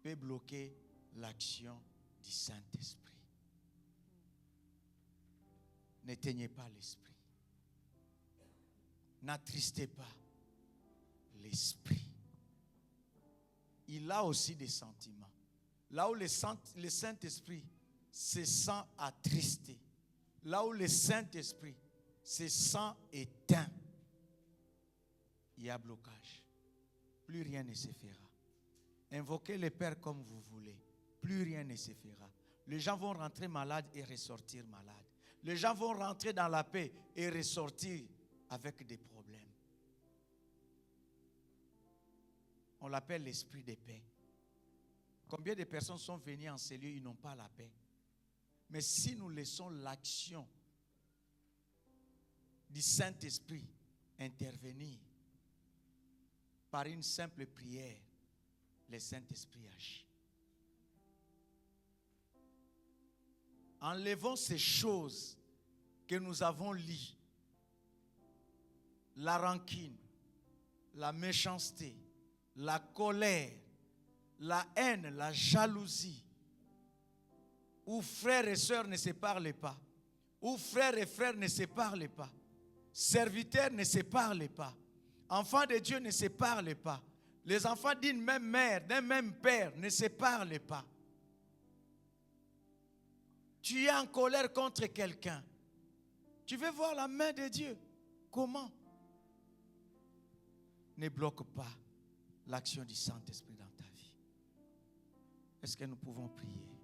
peut bloquer l'action du Saint-Esprit. N'éteignez pas l'Esprit. N'attristez pas l'Esprit. Il a aussi des sentiments. Là où le Saint-Esprit se sent attristé, là où le Saint-Esprit se sent éteint, il y a blocage. Plus rien ne se fera. Invoquez le Père comme vous voulez. Plus rien ne se fera. Les gens vont rentrer malades et ressortir malades. Les gens vont rentrer dans la paix et ressortir avec des problèmes. On l'appelle l'esprit de paix. Combien de personnes sont venues en ces lieux, ils n'ont pas la paix. Mais si nous laissons l'action du Saint-Esprit intervenir par une simple prière, le Saint-Esprit agit. Enlevons ces choses que nous avons lues. La rancune, la méchanceté, la colère, la haine, la jalousie. Où frères et sœurs ne se parlent pas. Où frères et frères ne se parlent pas. Serviteurs ne se parlent pas. Enfants de Dieu ne se parlent pas. Les enfants d'une même mère, d'un même père ne se parlent pas. Tu es en colère contre quelqu'un. Tu veux voir la main de Dieu. Comment? Ne bloque pas l'action du Saint-Esprit dans ta vie. Est-ce que nous pouvons prier?